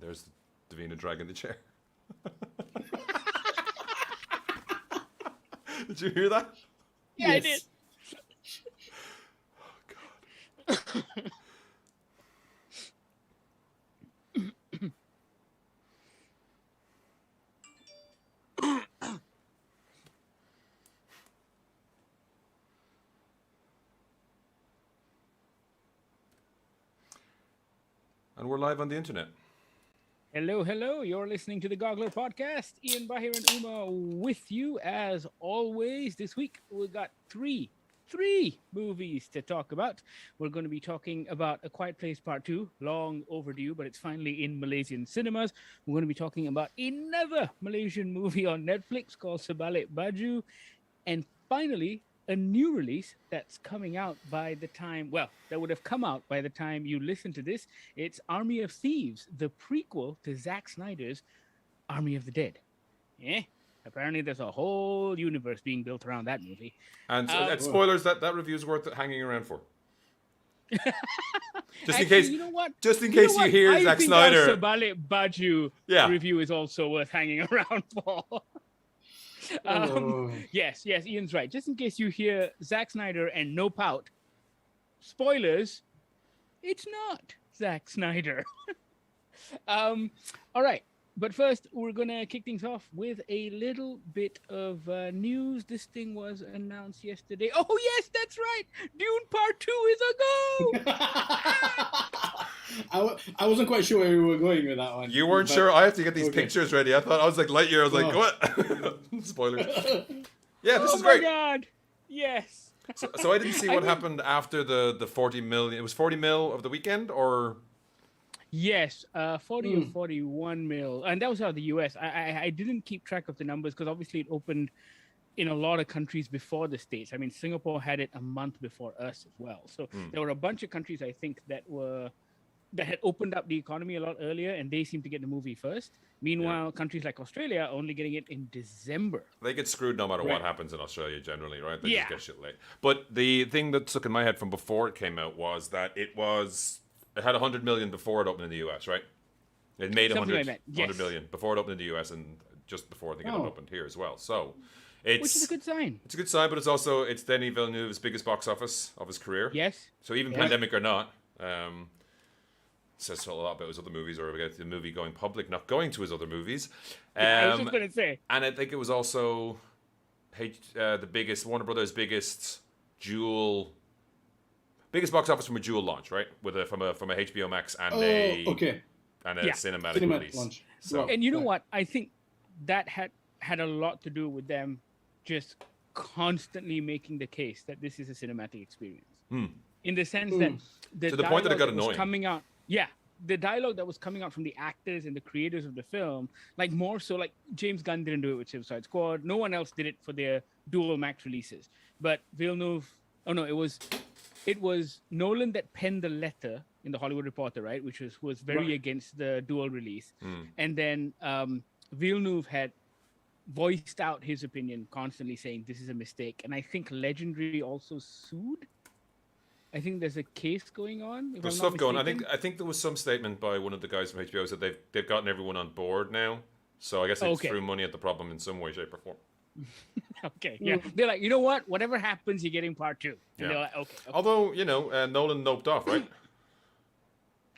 there's Davina dragging the chair. Did you hear that? Yeah, yes. I did. Oh, God. And we're live on the internet. Hello, hello. You're listening to the Goggler podcast. Iain, Bahir, and Uma with you as always. This week, we got three movies to talk about. We're going to be talking about A Quiet Place Part 2, long overdue, but it's finally in Malaysian cinemas. We're going to be talking about another Malaysian movie on Netflix called Balik Baju. And finally, a new release that's coming out by the time, well, that would have come out by the time you listen to this. It's Army of Thieves, the prequel to Zack Snyder's Army of the Dead. Yeah, apparently there's a whole universe being built around that movie. And spoilers, that review's worth hanging around for. Just in case, you know what? Just in case you hear Zack Snyder. I think Balik Baju review is also worth hanging around for. Yes, Ian's right. Just in case you hear Zack Snyder and no pout, spoilers, it's not Zack Snyder. All right. But first, we're going to kick things off with a little bit of news. This thing was announced yesterday. Oh, yes, that's right. Dune Part 2 is a go! I wasn't quite sure where we were going with that one. You weren't sure? I have to get these pictures ready. I was like Lightyear. I was like, what? Spoilers. Yeah, this is great. Oh, my God. Yes. So I didn't see what happened after the 40 million. It was 40 mil of the weekend, or... Yes, 40 or 41 mil. And that was out of the US. I didn't keep track of the numbers because obviously it opened in a lot of countries before the States. I mean, Singapore had it a month before us as well. So there were a bunch of countries, I think, that had opened up the economy a lot earlier, and they seemed to get the movie first. Meanwhile, countries like Australia are only getting it in December. They get screwed no matter what happens in Australia generally, right? They just get shit late. But the thing that stuck in my head from before it came out was that it had 100 million before it opened in the US, right? It made 100 million before it opened in the US, and just before I think it opened here as well. So which is a good sign. It's a good sign, but it's Denis Villeneuve's biggest box office of his career. Yes. So even pandemic or not, says a lot about his other movies, or about the movie going public, not going to his other movies. I was just going to say. And I think it was also Warner Brothers' biggest box office from a dual launch, right? From a HBO Max and a cinematic release. Launch. So, and you know what? I think that had a lot to do with them just constantly making the case that this is a cinematic experience. In the sense that to the point that it got annoying. Coming out, the dialogue that was coming out from the actors and the creators of the film, like more so, like James Gunn didn't do it with Suicide Squad. No one else did it for their dual Max releases. But Villeneuve, it was Nolan that penned the letter in the Hollywood Reporter, right? Which was very against the dual release. And then Villeneuve had voiced out his opinion, constantly saying this is a mistake. And I think Legendary also sued. I think there's a case going on. There's stuff going. I think there was some statement by one of the guys from HBO that they've gotten everyone on board now. So I guess they threw money at the problem in some way, shape, or form. Okay, yeah. They're like, you know what? Whatever happens, you're getting part 2. And they're like, okay. Although, Nolan noped off, right?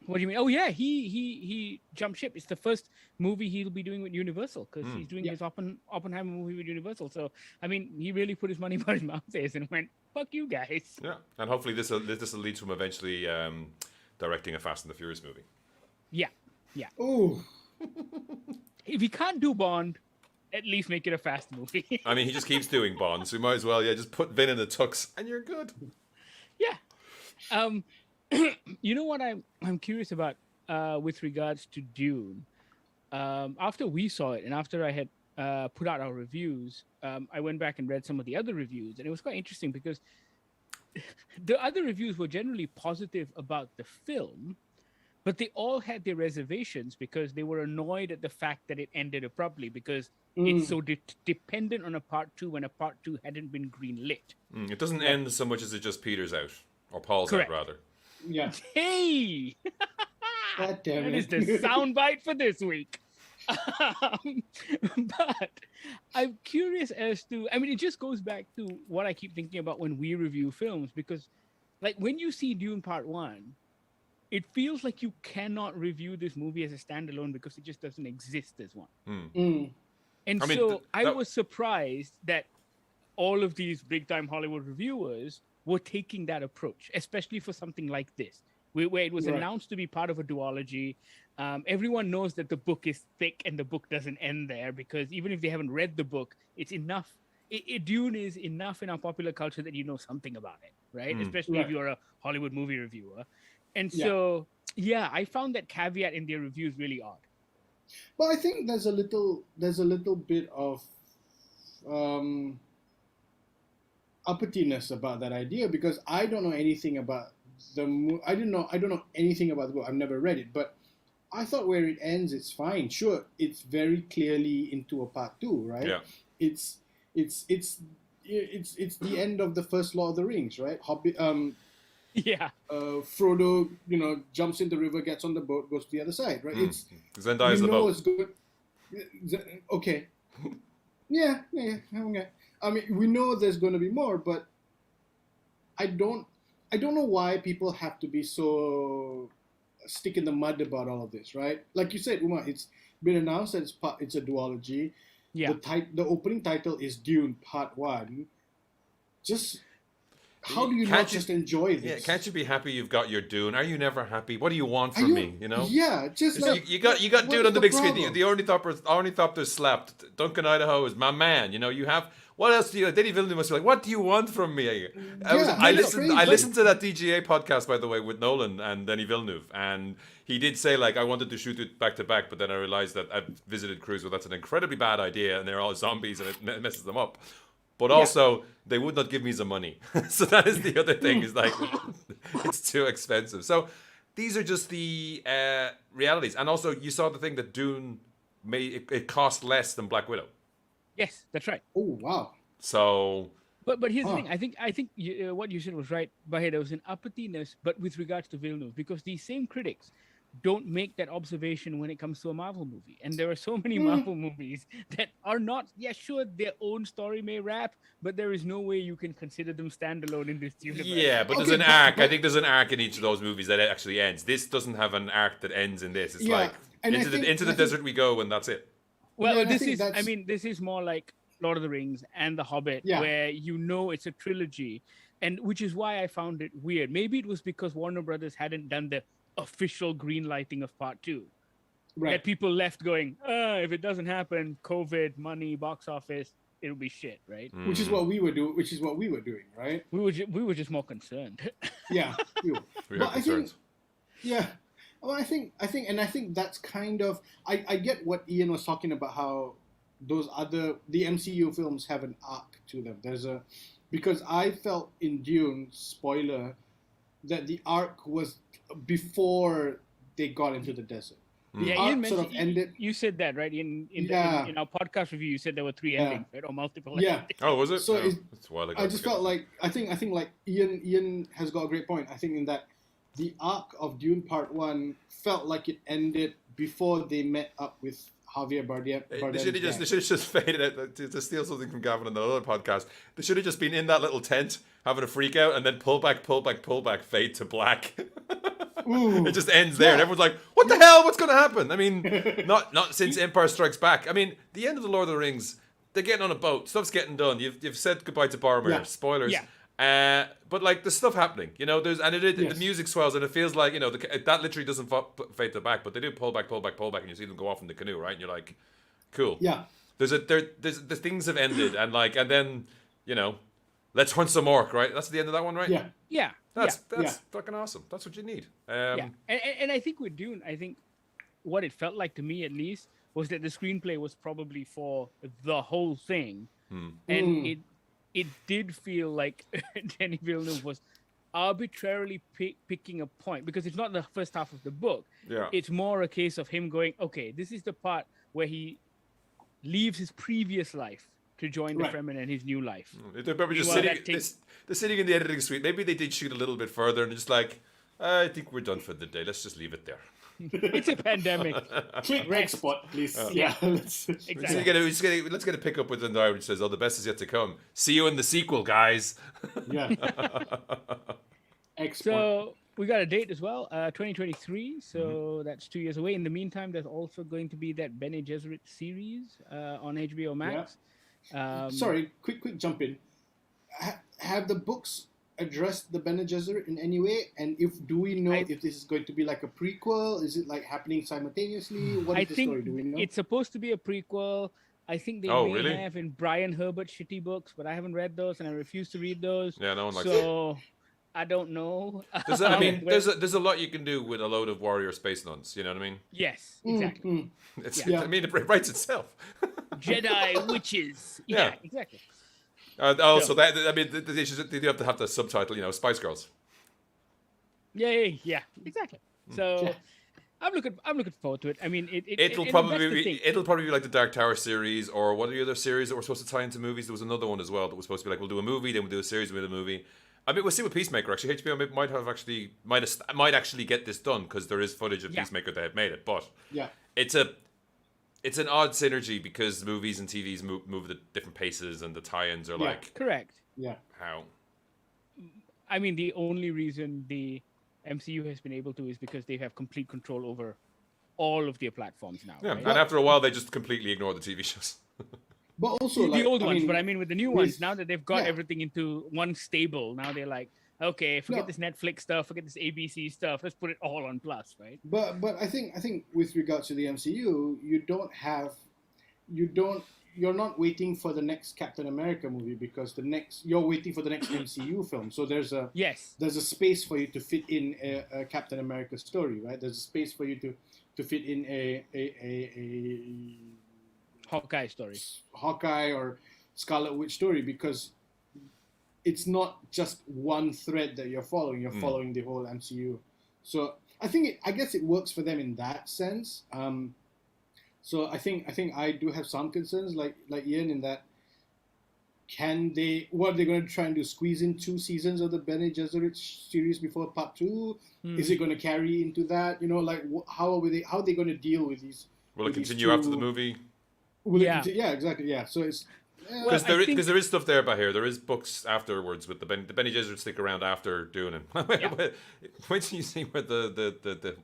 What do you mean? Oh, yeah, he jumped ship. It's the first movie he'll be doing with Universal, because he's doing his Oppenheimer movie with Universal. So, I mean, he really put his money where his mouth is and went, fuck you guys. Yeah, and hopefully this will lead to him eventually directing a Fast and the Furious movie. Yeah. Ooh. If he can't do Bond, at least make it a Fast movie. I mean, he just keeps doing Bond, so we might as well, just put Vin in the tux, and you're good. Yeah. You know what I'm curious about with regards to Dune? After we saw it, and after I had put out our reviews, I went back and read some of the other reviews, and it was quite interesting because the other reviews were generally positive about the film, but they all had their reservations because they were annoyed at the fact that it ended abruptly because it's so dependent on a part 2 when a part 2 hadn't been greenlit. It doesn't end so much as it just peters out, or Paul's out rather. Yeah. Hey! God damn That is it. the soundbite for this week. But I'm curious as to, I mean, it just goes back to what I keep thinking about when we review films, because like when you see Dune Part 1, it feels like you cannot review this movie as a standalone because it just doesn't exist as one. Mm. And I mean, so I that- was surprised that all of these big time Hollywood reviewers were taking that approach, especially for something like this, where it was Right. announced to be part of a duology. Everyone knows that the book is thick and the book doesn't end there, because even if they haven't read the book, it's enough. Dune is enough in our popular culture that you know something about it, right? Especially if Right. you're a Hollywood movie reviewer. And Yeah. so, yeah, I found that caveat in their reviews really odd. But I think there's a little bit of uppityness about that idea, because I don't know anything about I don't know anything about the book. I've never read it, but I thought where it ends, it's fine. Sure, it's very clearly into a part 2, right? Yeah. It's the end of the first Lord of the Rings, right? Yeah. Frodo, jumps in the river, gets on the boat, goes to the other side, right? It's Zendaya's the boat. it's good. Okay. Yeah, okay. I mean, we know there's going to be more, but I don't know why people have to be so stick in the mud about all of this, right? Like you said, Uma, it's been announced that it's a duology. Yeah. The opening title is Dune Part 1. Just how do you Can't not just enjoy this? Yeah, can't you be happy you've got your Dune? Are you never happy? What do you want from me? You know? Yeah, just like You got Dune what's on the big screen. problem? The ornithopter slept. Duncan Idaho is my man. You have. What else do you? Denny Villeneuve must be like, what do you want from me? I listened to that DGA podcast, by the way, with Nolan and Denny Villeneuve, and he did say like, I wanted to shoot it back to back, but then I realized that I've visited crews where that's an incredibly bad idea, and they're all zombies, and it messes them up. But also, they would not give me some money. So that is the other thing, is like, it's too expensive. So these are just the realities. And also, you saw the thing that Dune it cost less than Black Widow. Yes, that's right. Oh wow. So, But here's the thing. I think what you said was right, Bahir. There was an uppityness, but with regards to Villeneuve, because these same critics don't make that observation when it comes to a Marvel movie. And there are so many Marvel movies that are not, sure, their own story may wrap, but there is no way you can consider them standalone in this universe. yeah, but there's an arc. I think there's an arc in each of those movies that actually ends. This doesn't have an arc that ends in this. It's like, into the desert we go, and that's it. Well, Yeah, this is more like Lord of the Rings and The Hobbit, where it's a trilogy, and which is why I found it weird. Maybe it was because Warner Brothers hadn't done the official green lighting of Part 2. Right. That people left going, if it doesn't happen, COVID, money, box office, it'll be shit, right? Which is what we were doing. Which is what we were doing, right? We were just more concerned. Yeah. We were. We have concerns. Well, I think that's kind of. I get what Ian was talking about, how the MCU films have an arc to them. Because I felt in Dune, spoiler, that the arc was before they got into the desert. Ian sort of ended. You said that, right? In our podcast review, you said there were 3 endings, right? Or multiple endings. Yeah. Oh, was it? So that's a while ago. I just felt like I think like Ian has got a great point. I think in that the arc of Dune Part 1 felt like it ended before they met up with Javier Bardem. They should have just faded out to steal something from Gavin on the other podcast. They should have just been in that little tent having a freak out, and then pull back, fade to black. It just ends there, and everyone's like, "What the hell? What's going to happen?" I mean, not since Empire Strikes Back. I mean, the end of the Lord of the Rings, they're getting on a boat, stuff's getting done. You've said goodbye to Boromir. Yeah. Spoilers. Yeah. But like the stuff happening, the music swells, and it feels like that literally doesn't fade to back, but they do pull back, and you see them go off in the canoe, right? And you're like, cool. Yeah. The things have ended, and then let's hunt some orc, right? That's the end of that one, right? Yeah. Yeah. That's fucking awesome. That's what you need. And I think with Dune, I think what it felt like to me at least was that the screenplay was probably for the whole thing, and it did feel like Denis Villeneuve was arbitrarily picking a point, because it's not the first half of the book. Yeah. It's more a case of him going, okay, this is the part where he leaves his previous life to join the Fremen and his new life. They're probably just they're sitting in the editing suite. Maybe they did shoot a little bit further and just like, I think we're done for the day. Let's just leave it there. It's a pandemic. Click export, please. Yeah. Let's, Exactly. Let's get a pickup with the diary which says, "Oh, the best is yet to come. See you in the sequel, guys." yeah. Export. So we got a date as well, 2023. So that's 2 years away. In the meantime, there's also going to be that Bene Gesserit series on HBO Max. Sorry, quick jump in. Have the books addressed the Bene Gesserit in any way? And do we know if this is going to be like a prequel? Is it like happening simultaneously? What is the story? Do we know? It's supposed to be a prequel. I think they may have in Brian Herbert shitty books, but I haven't read those and I refuse to read those. Yeah, no one likes So I don't know. there's a lot you can do with a load of warrior space nuns. You know what I mean? Yes, exactly. I mean, it writes itself. Jedi witches. Yeah, exactly. Also, they do have the subtitle. You know, Spice Girls. Yeah, exactly. So I'm looking forward to it. I mean, it'll probably be like the Dark Tower series, or what are the other series that were supposed to tie into movies? There was another one as well that was supposed to be like, we'll do a movie, then we'll do a series with a movie. I mean, we'll see with Peacemaker. Actually, HBO might actually get this done because there is footage of Peacemaker that have made it. But it's an odd synergy because movies and TVs move at different paces, and the tie-ins are like correct. Yeah. How? I mean, the only reason the MCU has been able to is because they have complete control over all of their platforms now. Yeah, right? and after a while, they just completely ignore the TV shows. But also the old ones, but I mean with the new ones, now that they've got yeah. everything into one stable, now they're like, okay, forget this Netflix stuff, forget this ABC stuff, let's put it all on Plus, right? But I think with regards to the MCU, you're not waiting for the next Captain America movie because you're waiting for the next MCU film. So there's a space for you to fit in a Captain America story, right? There's a space for you to fit in a Hawkeye story, Hawkeye or Scarlet Witch story, because it's not just one thread that you're following. You're following the whole MCU. So I guess it works for them in that sense. So I think I do have some concerns, like Ian, in that what are they going to try and do? Squeeze in 2 seasons of the Bene Gesserit series before part 2? Is it going to carry into that? You know, like how are they going to deal with these? Will it continue after the movie? Yeah, exactly. Yeah, so it's because there is stuff there by here. There is books afterwards with the Bene Gesserit stick around after Dune. Wait till you see where the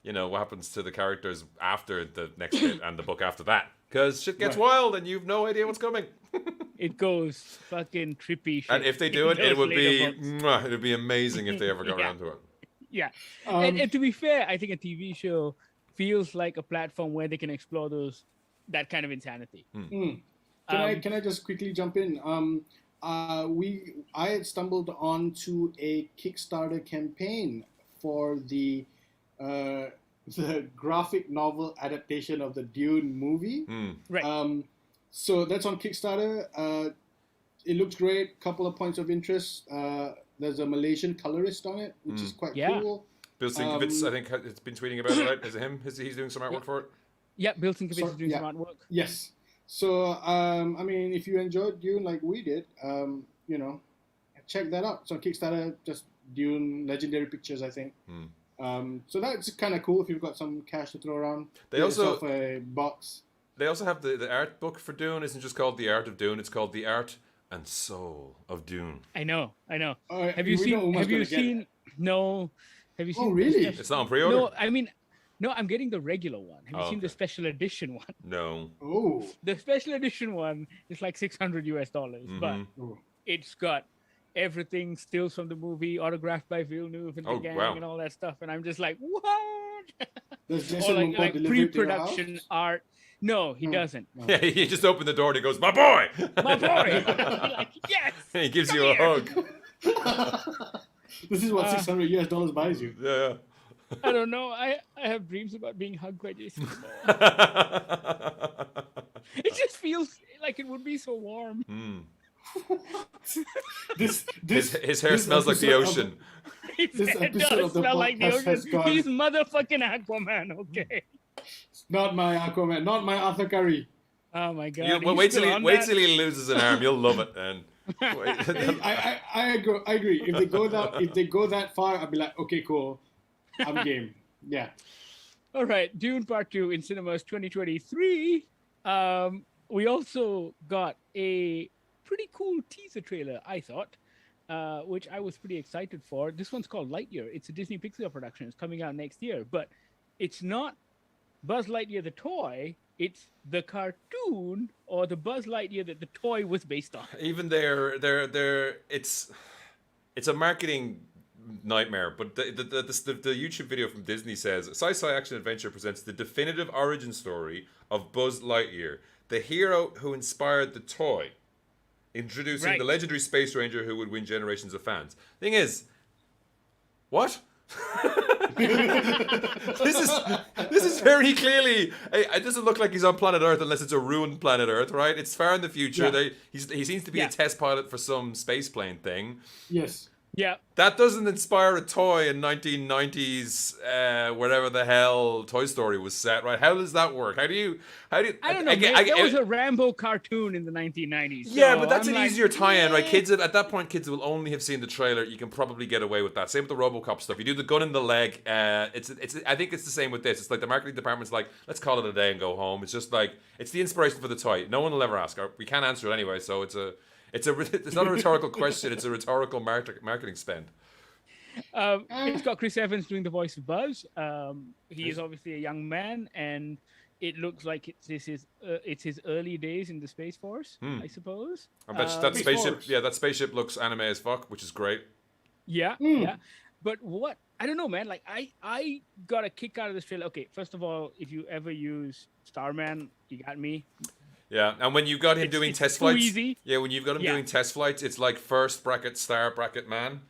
you know what happens to the characters after the next bit and the book after that, because shit gets wild and you've no idea what's coming. It goes fucking trippy shit. And if they do it, it would be amazing if they ever got around to it. Yeah, and to be fair, I think a TV show feels like a platform where they can explore that kind of insanity. Can I just quickly jump in? I had stumbled onto a Kickstarter campaign for the graphic novel adaptation of the Dune movie. Right. So that's on Kickstarter. It looks great. Couple of points of interest. There's a Malaysian colorist on it, which is quite cool. Bill Sienkiewicz, I think, has been tweeting about it, right? Is it him? He's doing some artwork for it? Yeah, Bill Sienkiewicz is doing some artwork. Yes. So, I mean, if you enjoyed Dune like we did, you know, check that out. So Kickstarter, just Dune Legendary Pictures, I think. So that's kind of cool if you've got some cash to throw around. They also have a box. They also have the art book for Dune. Isn't just called The Art of Dune. It's called The Art and Soul of Dune. I know. Have you seen? Oh, really? It's not on pre-order? No, I mean, no, I'm getting the regular one. Have you seen the special edition one? No. Oh. The special edition one is like $600, but it's got everything stills from the movie, autographed by Villeneuve and the gang and all that stuff. And I'm just like, what? Or like pre-production art. No, he doesn't. No. Yeah, he just opened the door and he goes, "My boy!" My boy! Like, yes! And he gives you a hug. This is what $600 buys you. Yeah. I don't know. I have dreams about being hugged by Jason Momoa. It just feels like it would be so warm. His hair smells like the ocean. His head does smell like the ocean. He's motherfucking Aquaman, okay? Not my Aquaman, not my Arthur Curry. Oh my god! Wait till he loses an arm. You'll love it, and I agree. If they go that far, I'll be like, okay, cool, I'm game. Yeah. All right, Dune Part 2 in cinemas 2023. We also got a pretty cool teaser trailer, I thought, which I was pretty excited for. This one's called Lightyear. It's a Disney Pixar production. It's coming out next year, but it's not Buzz Lightyear the toy. It's the cartoon or the Buzz Lightyear that the toy was based on. Even it's a marketing nightmare. But the YouTube video from Disney says Sci-Fi Action Adventure presents the definitive origin story of Buzz Lightyear, the hero who inspired the toy, introducing the legendary space ranger who would win generations of fans. Thing is, what? this is very clearly. It doesn't look like he's on planet Earth unless it's a ruined planet Earth, right? It's far in the future. Yeah. He seems to be a test pilot for some space plane thing. Yes. Yeah. That doesn't inspire a toy in 1990s, wherever the hell Toy Story was set, right? How does that work? How do you? I don't know. There was a Rambo cartoon in the 1990s. Yeah, so but that's I'm an like, easier tie-in, right? Kids at that point, kids will only have seen the trailer. You can probably get away with that. Same with the RoboCop stuff. You do the gun in the leg. It's. I think it's the same with this. It's like the marketing department's like, let's call it a day and go home. It's just like it's the inspiration for the toy. No one will ever ask. We can't answer it anyway. So it's not a rhetorical question. It's a rhetorical marketing spend. It's got Chris Evans doing the voice of Buzz. He is obviously a young man, and it looks like it's his early days in the Space Force, I suppose. I bet that spaceship. Yeah, that spaceship looks anime as fuck, which is great. Yeah, yeah. But what I don't know, man. Like I got a kick out of this trailer. Okay, first of all, if you ever use Starman, you got me. Yeah, and when you got him doing test flights, easy. Yeah, when you've got him doing test flights, it's like first bracket star bracket man.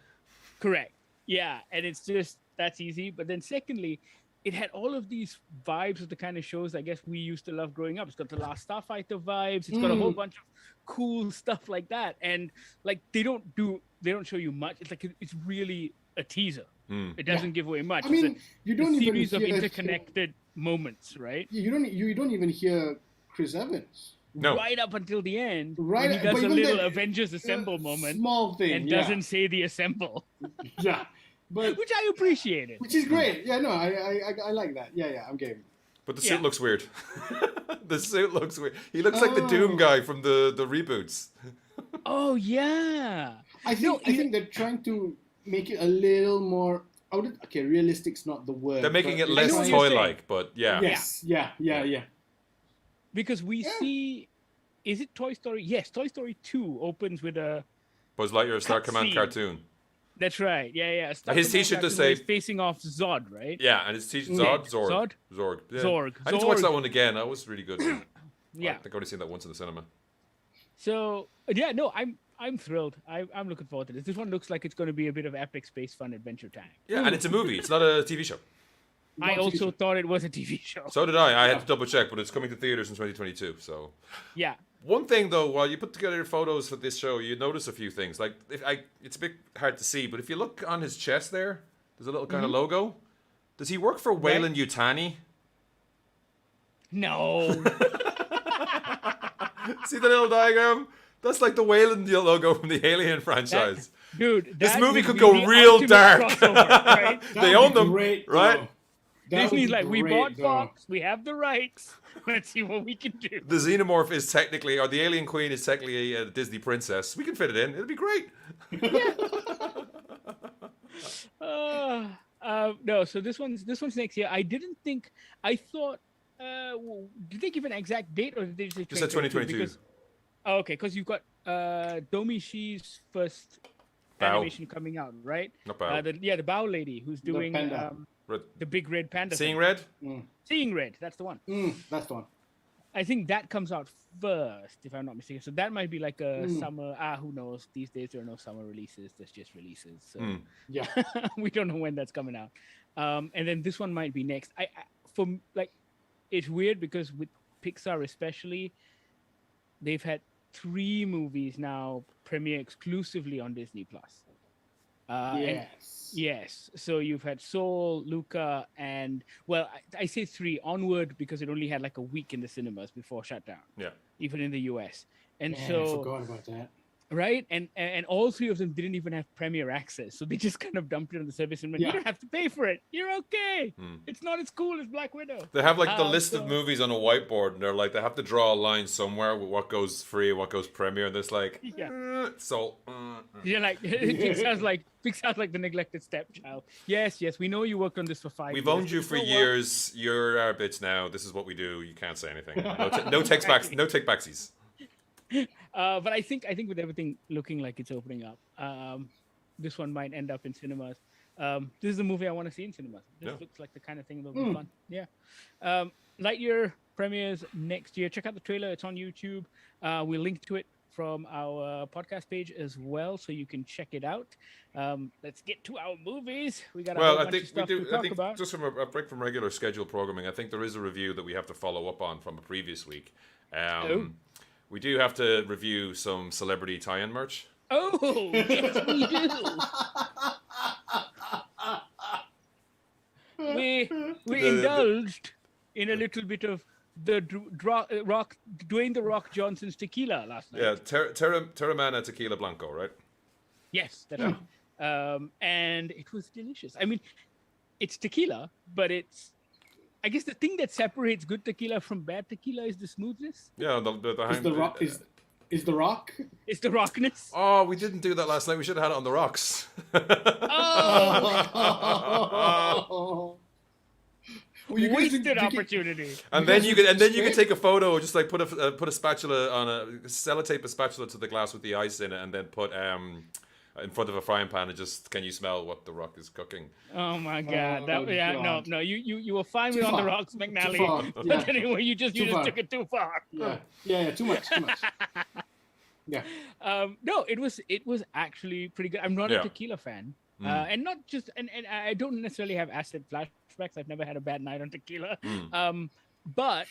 Correct. Yeah, and it's just that's easy. But then secondly, it had all of these vibes of the kind of shows I guess we used to love growing up. It's got the Last Starfighter vibes. It's got a whole bunch of cool stuff like that. And like they don't show you much. It's like it's really a teaser. It doesn't give away much. I mean, you don't even series of hear interconnected moments, right? You don't even hear Chris Evans. No. Right up until the end, Right, when he does but a even little then, Avengers Assemble moment, small thing, and doesn't say the assemble, yeah, but which I appreciated. which is great. Yeah, no, I like that. Yeah, I'm game. But the suit looks weird. The suit looks weird. He looks like the Doom guy from the reboots. Oh yeah. I think they're trying to make it a little more. Okay, realistic's not the word. They're making it I less know what you're toy-like, but yeah. Yes, yeah. Because we see, is it Toy Story? Yes, Toy Story 2 opens with a Buzz Lightyear Star Command scene. cartoon. That's right. Yeah. Star His Command t-shirt does cartoon where say- he's facing off Zod, right? Yeah, and his t-shirt Zod? Zod? Zorg. Yeah. Zorg. I need to watch Zorg. that one again. That was really good. Yeah. I think I've only seen that once in the cinema. So yeah, no, I'm thrilled. I'm looking forward to this. This one looks like it's going to be a bit of epic space fun adventure time. Yeah, and it's a movie. It's not a TV show. I also thought it was a TV show. So did I. I had to double check, but it's coming to theaters in 2022. So Yeah. one thing though, while you put together your photos for this show, you notice a few things. Like it's a bit hard to see, but if you look on his chest there, there's a little kind of logo. Does he work for Wayland Yutani? No. See the little diagram? That's like the Wayland logo from the Alien franchise. Dude, This that movie would could be go the real ultimate dark. crossover, right? They own them, great, right? Disney's like, we bought though. Fox, we have the rights. Let's see what we can do. The Xenomorph is technically, or the Alien Queen is technically a Disney princess. We can fit it in. It'll be great. No, so this one's next year. I thought, did they give an exact date or did they just Just said 2022. Okay, because you've got Domi Shi's first animation coming out, right? Not Bao. The Bao lady who's doing panda. the big red panda. Seeing thing. Red? Seeing Red, that's the one. That's the one. I think that comes out first, if I'm not mistaken. So that might be like a summer. Who knows? These days there are no summer releases. There's just releases. So Yeah. we don't know when that's coming out. And then this one might be next. It's weird because with Pixar especially, they've had 3 movies now premiere exclusively on Disney Plus. Yes. So you've had Soul, Luca, and I say 3 onward because it only had like a week in the cinemas before shutdown. Yeah. Even in the US. And Man, so I forgot about that. Right, and all three of them didn't even have premiere access, so they just kind of dumped it on the service and went, "You don't have to pay for it. You're okay. It's not as cool as Black Widow." They have like the list so- of movies on a whiteboard, and they're like, they have to draw a line somewhere with what goes free, what goes premiere. And there's like, so. Yeah, like Pixar's like the neglected stepchild. Yes, we know you worked on this for 5 years. We've owned you but for know what? years. You're our bitch now. This is what we do. You can't say anything. No takes backs. No take backsies. But I think with everything looking like it's opening up, this one might end up in cinemas. This is a movie I want to see in cinemas. This looks like the kind of thing that'll be fun. Yeah. Lightyear premieres next year. Check out the trailer. It's on YouTube. We'll link to it from our podcast page as well, so you can check it out. Let's get to our movies. We got a whole bunch of stuff to talk about. Just from a break from regular scheduled programming, I think there is a review that we have to follow up on from a previous week. We do have to review some celebrity tie-in merch. Oh, yes, we do. We indulged in a little bit of the Dwayne the Rock Johnson's tequila last night. Yeah, Teremana Tequila Blanco, right? Yes, that's right. And it was delicious. I mean, it's tequila, but I guess the thing that separates good tequila from bad tequila is the smoothness. Yeah, Is the rock? Is the rock? It's the rockness. Oh, we didn't do that last night. We should have had it on the rocks. Oh, wasted opportunity. And then you could take a photo, just like put a spatula on sellotape a spatula to the glass with the ice in it, and then put in front of a frying pan, and just, can you smell what the rock is cooking? Oh my God! No. You were fine with on the rocks, McNally. Yeah. But anyway, you just took it too far. Yeah. Too much. Yeah. No, it was actually pretty good. I'm not a tequila fan, and not just and I don't necessarily have acid flashbacks. I've never had a bad night on tequila. But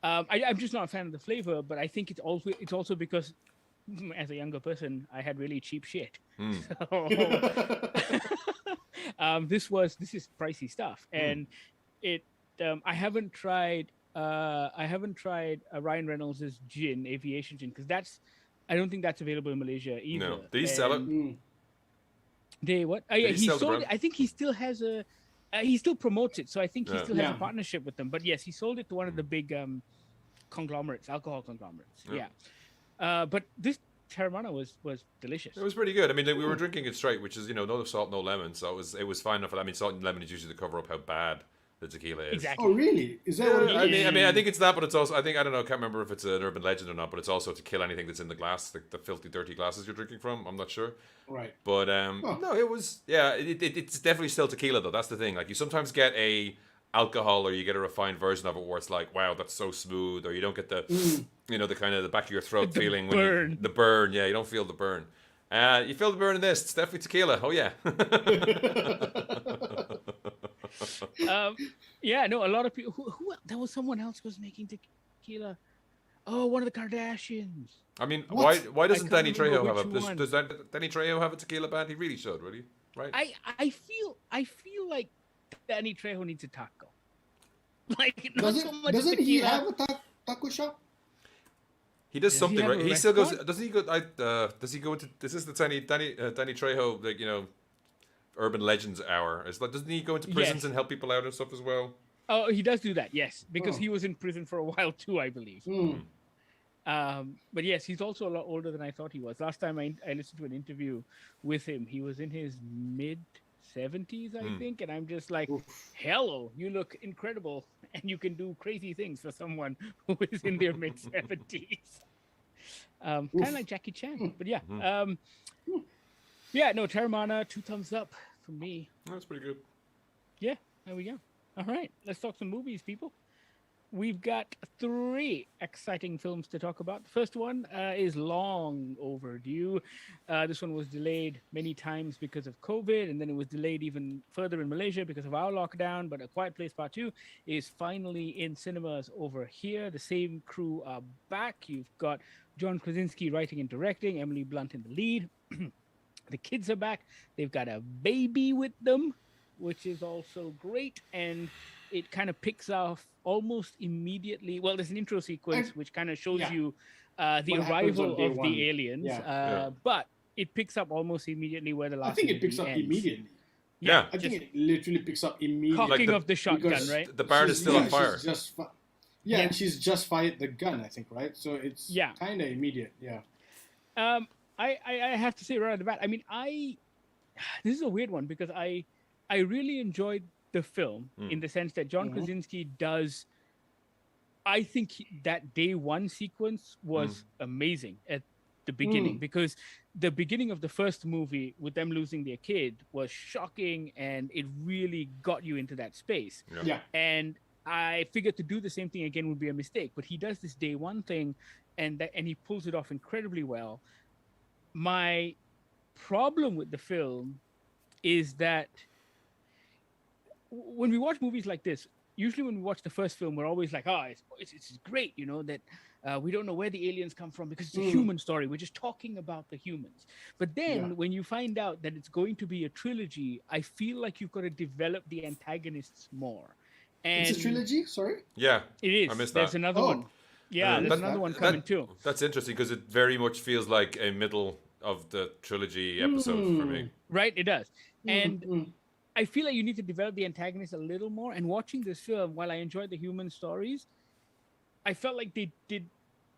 I'm just not a fan of the flavor. But I think it's also because, as a younger person, I had really cheap shit. So, this is pricey stuff, and I haven't tried Ryan Reynolds' gin, aviation gin, because I don't think that's available in Malaysia either. No, did he sell it? They what? Yeah, he sold it. I think he still has he still promotes it, so I think he still has a partnership with them. But yes, he sold it to one of the big alcohol conglomerates. Yeah. But this Teremana was delicious. It was pretty good. I mean, we were drinking it straight, which is, no salt, no lemon, so it was fine enough. I mean, salt and lemon is usually to cover up how bad the tequila is. Exactly. Oh, really? Is that what it is? I mean, I think it's that, but it's also, I don't know, I can't remember if it's an urban legend or not, but it's also to kill anything that's in the glass, the filthy, dirty glasses you're drinking from. I'm not sure. Right. But no, it was, it's definitely still tequila though. That's the thing. Like, you sometimes get a alcohol, or you get a refined version of it where it's like, wow, that's so smooth, or you don't get the the kind of the back of your throat feeling burn. the burn. Yeah, you don't feel the burn. You feel the burn in this. It's definitely tequila. Oh yeah. A lot of people. Who there was someone else who was making tequila. Oh, one of the Kardashians. I mean, What? why doesn't Danny Trejo have one. does Danny Trejo have a tequila band? He really should, really, right? I feel like Danny Trejo needs a taco. Like, not Doesn't so much doesn't he tequila. have a taco shop? He does Does he something, have right? a He still goes. restaurant? Doesn't he go? Does he go into? This is the Danny Trejo, like, urban legends hour. It's like, doesn't he go into prisons Yes. and help people out and stuff as well? Oh, he does do that, yes, because he was in prison for a while too, I believe. But yes, he's also a lot older than I thought he was. Last time I listened to an interview with him, he was in his mid-70s, I think, and I'm just like, hello, you look incredible, and you can do crazy things for someone who is in their mid-70s. Kind of like Jackie Chan, but yeah. Teremana, 2 thumbs up from me. That's pretty good. Yeah, there we go. All right, let's talk some movies, people. We've got 3 exciting films to talk about. The first one is long overdue. This one was delayed many times because of COVID, and then it was delayed even further in Malaysia because of our lockdown. But A Quiet Place Part 2 is finally in cinemas over here. The same crew are back. You've got John Krasinski writing and directing, Emily Blunt in the lead. The kids are back. They've got a baby with them, which is also great. And it kind of picks off almost immediately. Well, there's an intro sequence which kind of shows you the What happens on arrival day of one. the aliens, but it picks up almost immediately where the last I think it movie picks up ends. immediately. Yeah. I think it literally picks up immediately. Cocking Like of the shotgun, because right? The barn is still on fire. She's just and she's just fired the gun, I think, right? So it's kind of immediate, I have to say right off the bat, I mean, this is a weird one because I really enjoyed the film in the sense that John Krasinski does. I think that day one sequence was amazing at the beginning because the beginning of the first movie with them losing their kid was shocking and it really got you into that space. Yeah. And I figured to do the same thing again would be a mistake, but he does this day one thing and he pulls it off incredibly well. My problem with the film is that when we watch movies like this, usually when we watch the first film, we're always like, it's great, you know, that we don't know where the aliens come from because it's a human story. We're just talking about the humans. But then when you find out that it's going to be a trilogy, I feel like you've got to develop the antagonists more. And it's a trilogy? Sorry? Yeah. It is. I missed There's that. another one. Yeah, there's another one coming too. That's interesting because it very much feels like a middle of the trilogy episode for me. Right, it does. And I feel like you need to develop the antagonist a little more. And watching this film, while I enjoyed the human stories, I felt like they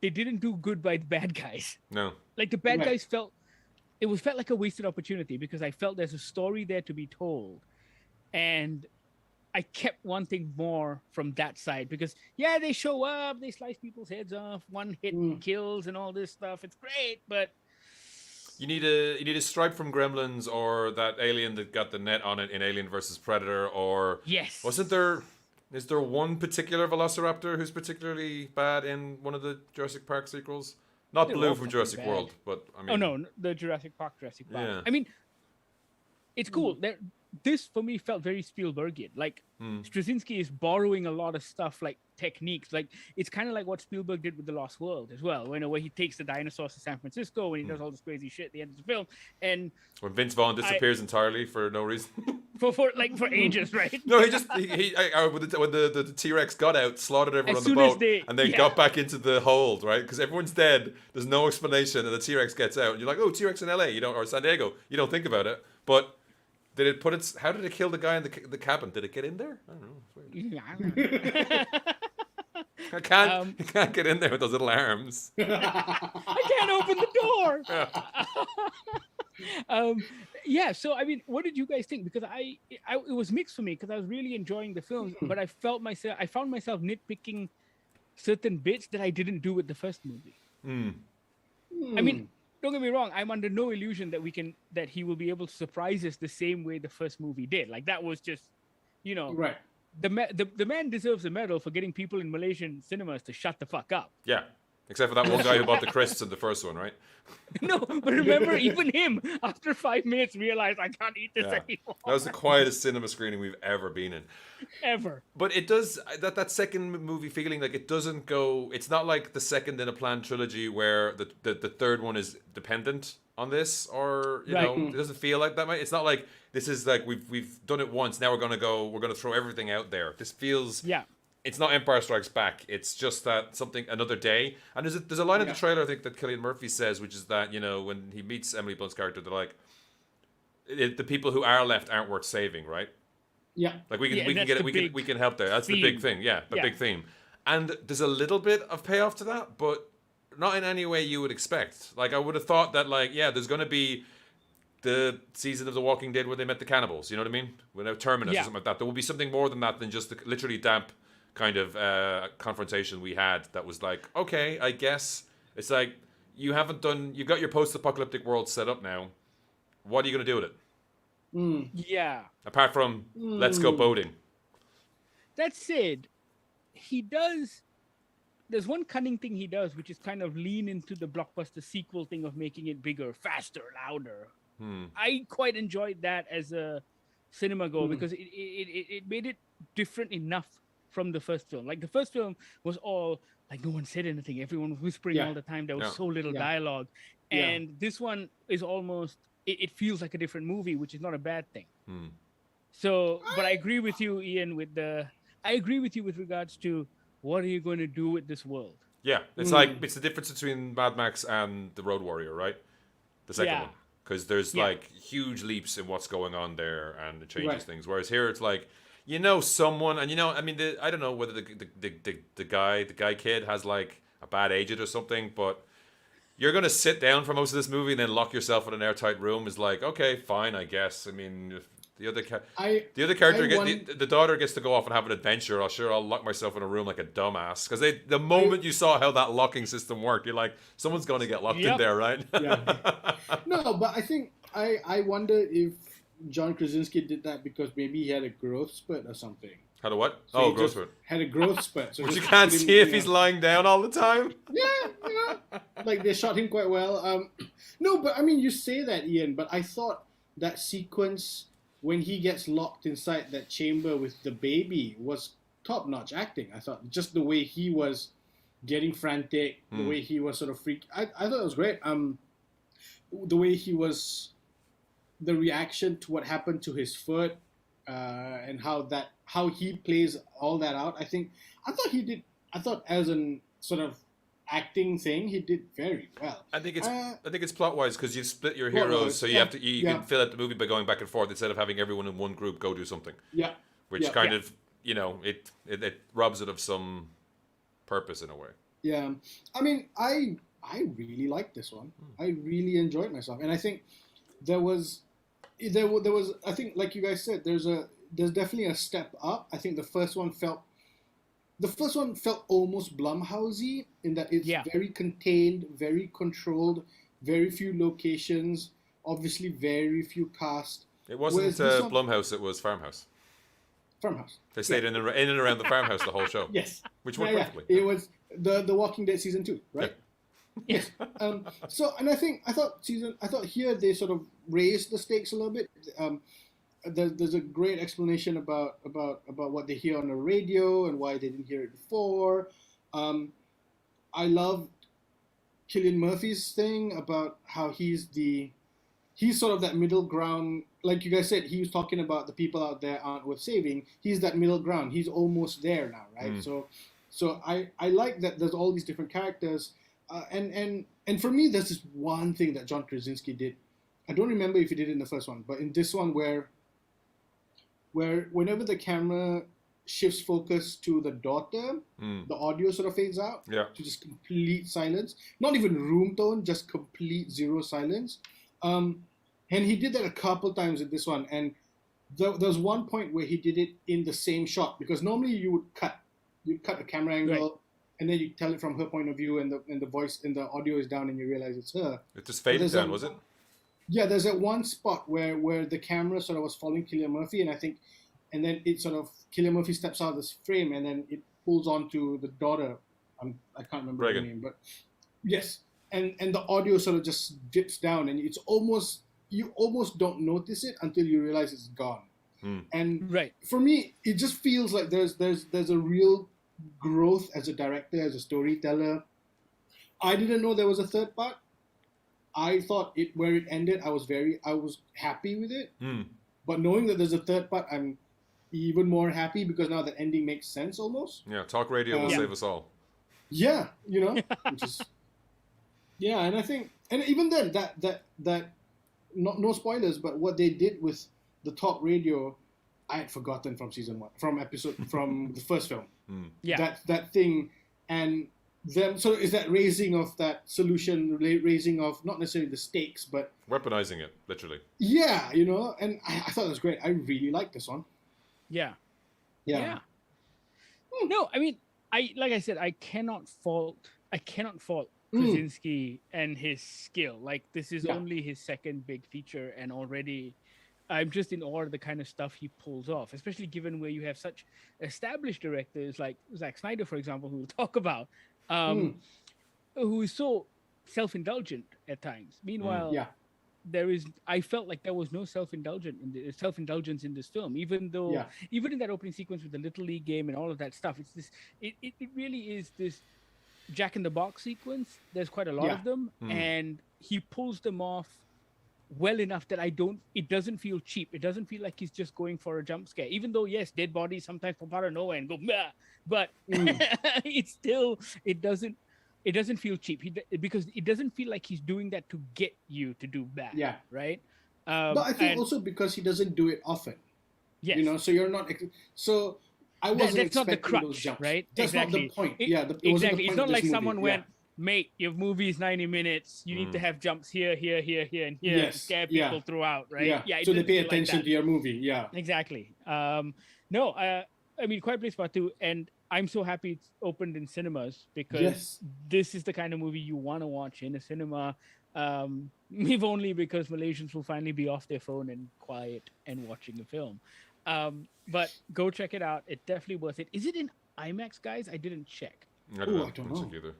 didn't do good by the bad guys. No. Like the bad guys felt like a wasted opportunity because I felt there's a story there to be told. And I kept wanting more from that side because they show up, they slice people's heads off, one hit kills and all this stuff. It's great, but you need a stripe from Gremlins or that alien that got the net on it in Alien versus Predator, or is there one particular Velociraptor who's particularly bad in one of the Jurassic Park sequels? Not Blue from Jurassic World, but I mean the Jurassic Park. Yeah. I mean, it's cool. This for me felt very Spielbergian. Like Straczynski is borrowing a lot of stuff, like techniques. Like it's kind of like what Spielberg did with The Lost World as well, where he takes the dinosaurs to San Francisco and he does all this crazy shit at the end of the film. And when Vince Vaughn disappears entirely for no reason, for ages, right? No, when the T-Rex got out, slaughtered everyone on the boat, and then got back into the hold, right? Because everyone's dead. There's no explanation, and the T-Rex gets out, and you're like, oh, T-Rex in LA, or San Diego. You don't think about it, but. Did it put its? How did it kill the guy in the cabin? Did it get in there? I don't know. It's weird. I can't get in there with those little arms. I can't open the door. So I mean, what did you guys think? Because it was mixed for me because I was really enjoying the film, but I found myself nitpicking certain bits that I didn't do with the first movie. I mean. Don't get me wrong. I'm under no illusion that he will be able to surprise us the same way the first movie did. Like that was just, right. The man deserves a medal for getting people in Malaysian cinemas to shut the fuck up. Yeah, except for that one guy who bought the crisps in the first one, right? No, but remember, even him after 5 minutes realized I can't eat this anymore. That was the quietest cinema screening we've ever been in. Ever. But it does that second movie feeling like it doesn't go. It's not like the second in a planned trilogy where the third one is dependent on this, or you know, it doesn't feel like that. It's not like this is like we've done it once. Now we're gonna throw everything out there. This feels It's not Empire Strikes Back. It's just that another day. And there's a line in the trailer I think that Cillian Murphy says, which is that when he meets Emily Blunt's character, they're like, the people who are left aren't worth saving, right? Yeah. Like we can help there. That's the big thing. Yeah, the big theme. And there's a little bit of payoff to that, but not in any way you would expect. Like I would have thought that there's going to be the season of The Walking Dead where they met the cannibals. You know what I mean? Without Terminus or something like that. There will be something more than that than just the literally damp kind of confrontation we had that was like, okay, I guess it's like you've got your post-apocalyptic world set up now. What are you going to do with it? Yeah. Apart from let's go boating. That said, there's one cunning thing he does, which is kind of lean into the blockbuster sequel thing of making it bigger, faster, louder. I quite enjoyed that as a cinema goer because it made it different enough from the first film. Like the first film was all like no one said anything, everyone was whispering all the time, there was so little dialogue, and this one is almost it feels like a different movie, which is not a bad thing. So but I agree with you, Ian, with I agree with you with regards to what are you going to do with this world. Yeah, it's like it's the difference between Mad Max and the Road Warrior, right? The second one, because there's like huge leaps in what's going on there, and it changes things. Whereas here, it's like someone, and I mean, I don't know whether the guy kid has like a bad agent or something, but you're gonna sit down for most of this movie and then lock yourself in an airtight room is like, okay, fine, I guess. I mean, if the other character, the daughter gets to go off and have an adventure. I'll lock myself in a room like a dumbass, because the moment you saw how that locking system worked, you're like, someone's gonna get locked in there, right? No, but I think I wonder if John Krasinski did that because maybe he had a growth spurt or something. Had a what? So growth spurt. Had a growth spurt. So which you can't see if he's lying down all the time. Yeah, like they shot him quite well. No, but I mean, you say that, Ian, but I thought that sequence when he gets locked inside that chamber with the baby was top-notch acting. I thought just the way he was getting frantic, the way he was sort of freaked. I thought it was great. The way he was, the reaction to what happened to his foot, and how he plays all that out. I thought as an sort of acting thing, he did very well. I think it's plot wise because you've split your heroes, so you have to can fill out the movie by going back and forth instead of having everyone in one group go do something. Yeah, which kind of it robs it of some purpose in a way. Yeah, I mean, I really liked this one. I really enjoyed myself, and I think there was I think, like you guys said, there's definitely a step up. I think the first one felt almost Blumhousey in that it's very contained, very controlled, very few locations, obviously very few cast. It wasn't Blumhouse, it was Farmhouse. Farmhouse. They stayed in and around the farmhouse the whole show. Yes. Which worked perfectly. It was the Walking Dead season 2, right? Yeah. Yes. So, and I thought here they sort of raised the stakes a little bit. There's a great explanation about what they hear on the radio and why they didn't hear it before. I love Cillian Murphy's thing about how he's sort of that middle ground. Like you guys said, he was talking about the people out there aren't worth saving. He's that middle ground. He's almost there now, right? So I like that there's all these different characters. And for me, there's this one thing that John Krasinski did. I don't remember if he did it in the first one, but in this one where whenever the camera shifts focus to the daughter, the audio sort of fades out to just complete silence. Not even room tone, just complete zero silence. And he did that a couple times in this one. And there's one point where he did it in the same shot, because normally you'd cut a camera angle, and then you tell it from her point of view, and the voice and the audio is down, and you realize it's her. It just faded down, was it? Yeah, there's that one spot where the camera sort of was following Cillian Murphy, and then it sort of, Cillian Murphy steps out of this frame, and then it pulls onto the daughter. I can't remember her name, but yes, and the audio sort of just dips down, and you almost don't notice it until you realize it's gone. And for me, it just feels like there's a real growth as a director, as a storyteller. I didn't know there was a third part. I thought where it ended, I was happy with it. But knowing that there's a third part, I'm even more happy, because now the ending makes sense almost. Yeah, talk radio will save us all. Yeah, which is and I think, and even then that no spoilers, but what they did with the talk radio, I had forgotten from season 1, from the first film. That thing, and them. So is that raising of that solution, raising of not necessarily the stakes, but weaponizing it, literally. Yeah, and I thought it was great. I really liked this one. Yeah. No, I mean, like I said, I cannot fault Krasinski and his skill. Like, this is only his second big feature, and already I'm just in awe of the kind of stuff he pulls off, especially given where you have such established directors like Zack Snyder, for example, who we'll talk about, who is so self-indulgent at times. Meanwhile, I felt like there was no self-indulgence in this film, even in that opening sequence with the Little League game and all of that stuff. It's this. It really is this Jack in the Box sequence. There's quite a lot of them, and he pulls them off well enough that it doesn't feel cheap. It doesn't feel like he's just going for a jump scare, even though, yes, dead bodies sometimes pop out of nowhere and go, bah! But it's still, it doesn't feel cheap because it doesn't feel like he's doing that to get you to do bad. Yeah. Right. But I think also because he doesn't do it often. Yes. You know, so you're not. So I wasn't that's not the expecting those crutch, jumps. right? That's Exactly. not the point. It, yeah, it wasn't the exactly. point It's not of this like movie. someone went, mate, your movie is 90 minutes. You need to have jumps here, and here to scare people throughout, right? Yeah. So they pay attention to your movie. Yeah. Exactly. No, I mean, Quiet Place Part 2, and I'm so happy it's opened in cinemas because this is the kind of movie you want to watch in a cinema. If only because Malaysians will finally be off their phone and quiet and watching a film. But go check it out. It's definitely worth it. Is it in IMAX, guys? I didn't check. I don't know either.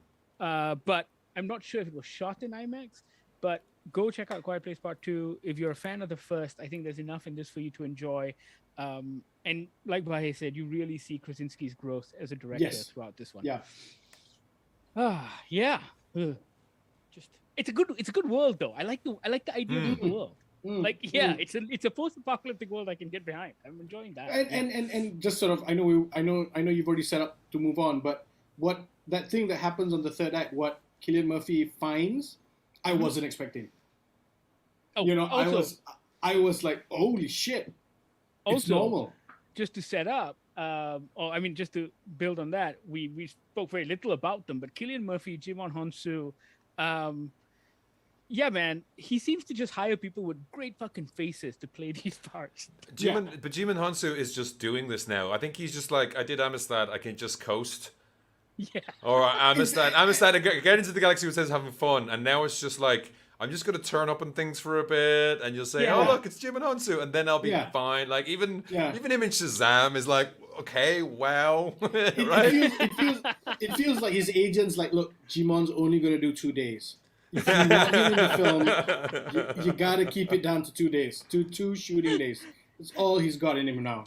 But I'm not sure if it was shot in IMAX. But go check out Quiet Place Part 2. If you're a fan of the first, I think there's enough in this for you to enjoy. And like Bahir said, you really see Krasinski's growth as a director throughout this one. Yeah. Yeah. Just it's a good world though. I like the idea of the world. It's a post-apocalyptic world I can get behind. I'm enjoying that. And just sort of, I know you've already set up to move on, but what that thing that happens on the third act, what Cillian Murphy finds, I wasn't expecting. Oh, you know, also, I was like, holy shit! It's normal. Just to set up, just to build on that, we spoke very little about them, but Cillian Murphy, Jimon Honsu, yeah, man, he seems to just hire people with great fucking faces to play these parts. But Jimon Honsu is just doing this now. I think he's just like, I did Amistad, I can just coast. Yeah. Or Amistad, and get into the galaxy with says having fun, and now it's just like, I'm just gonna turn up on things for a bit, and you'll say, "Oh look, it's Jimon Honsu," and then I'll be fine. Like even him in Shazam is like, okay, wow, right? It feels like his agent's like, look, Jimon's only gonna do 2 days. If you want him in the film, you gotta keep it down to 2 days, two shooting days. It's all he's got in him now.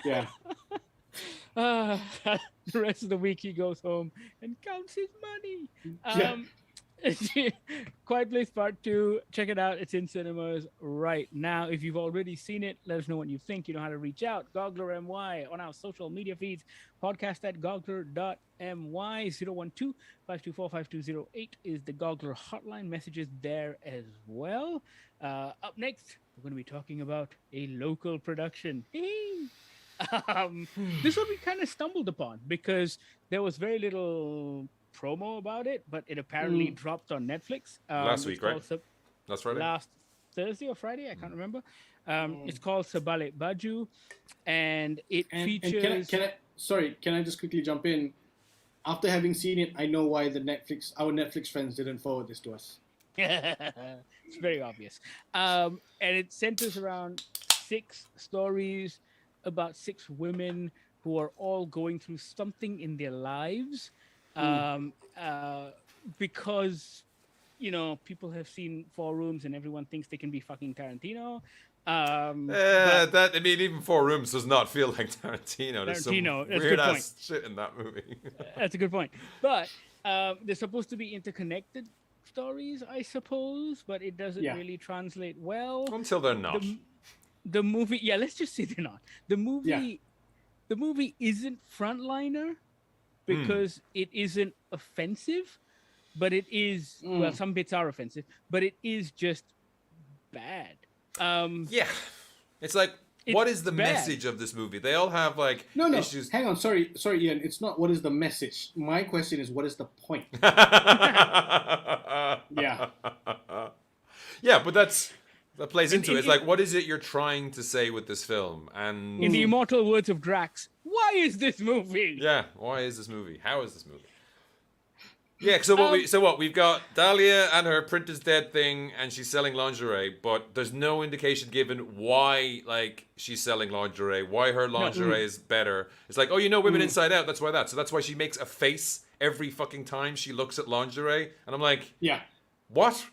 Yeah. The rest of the week he goes home and counts his money. Quiet Place Part 2, check it out. It's in cinemas right now. If you've already seen it, let us know what you think. You know how to reach out. Goggler MY on our social media feeds. Podcast at goggler.my. 012-524-5208 is the Goggler hotline. Messages there as well. Up next, we're going to be talking about a local production. This one we kind of stumbled upon because there was very little promo about it, but it apparently dropped on Netflix last week, right? Last Friday, last Thursday or Friday, I can't remember. It's called Balik Baju, and it features. Can I just quickly jump in? After having seen it, I know why our Netflix friends didn't forward this to us. It's very obvious, and it centers around 6 stories about 6 women who are all going through something in their lives. Because, you know, people have seen 4 Rooms and everyone thinks they can be fucking Tarantino. Even 4 Rooms does not feel like Tarantino. There's some weird ass shit in that movie. That's a good point. But they're supposed to be interconnected stories, I suppose, but it doesn't really translate well. Until they're not. The movie, let's just say they're not. The movie isn't frontliner because it isn't offensive, but it is, well, some bits are offensive, but it is just bad. It's like, what is the message of this movie? They all have like issues. Hang on, sorry, Ian. It's not what is the message. My question is, what is the point? But that plays into it. It's like, what is it you're trying to say with this film? And in the immortal words of Drax, why is this movie? Yeah, why is this movie? How is this movie? Yeah, we've got Dahlia and her print is dead thing, and she's selling lingerie, but there's no indication given why, like, she's selling lingerie, why her lingerie is better. It's like, women inside out, that's why So that's why she makes a face every fucking time she looks at lingerie, and I'm like, what?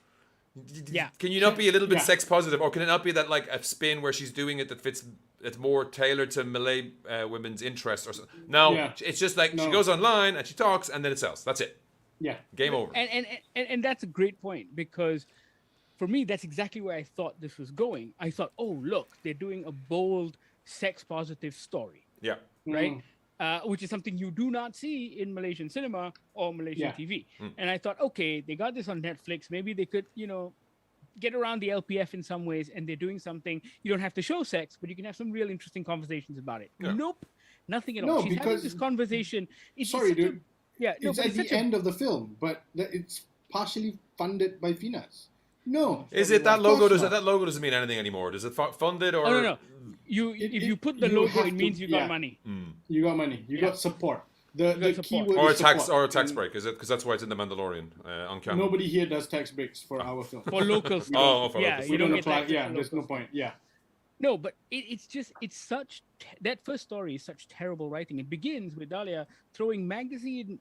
Can you not be a little bit sex positive, or can it not be that like a spin where she's doing it that fits? It's more tailored to Malay women's interests or something. No, it's just like she goes online and she talks and then it sells. That's it. Yeah, game over. And that's a great point because for me, that's exactly where I thought this was going. I thought, oh, look, they're doing a bold sex positive story. Yeah. Right? Which is something you do not see in Malaysian cinema or Malaysian TV. And I thought, okay, they got this on Netflix. Maybe they could, get around the LPF in some ways, and they're doing something. You don't have to show sex, but you can have some real interesting conversations about it. Yeah. Nope, nothing at all. She's having this conversation. Sorry, dude. It's at the end of the film, but it's partially funded by Finas. No. Is it that logo? That logo doesn't mean anything anymore? Does it funded or? Oh, no. If you put the logo, it means you got money. You got money. You got support. The keyword or a is tax support. or a tax break, is it? Because that's why it's in the Mandalorian on camera. Nobody here does tax breaks for our film. For local stuff. For local we don't apply. Yeah, there's no point. Yeah. No, but it's such that first story is such terrible writing. It begins with Dahlia throwing magazine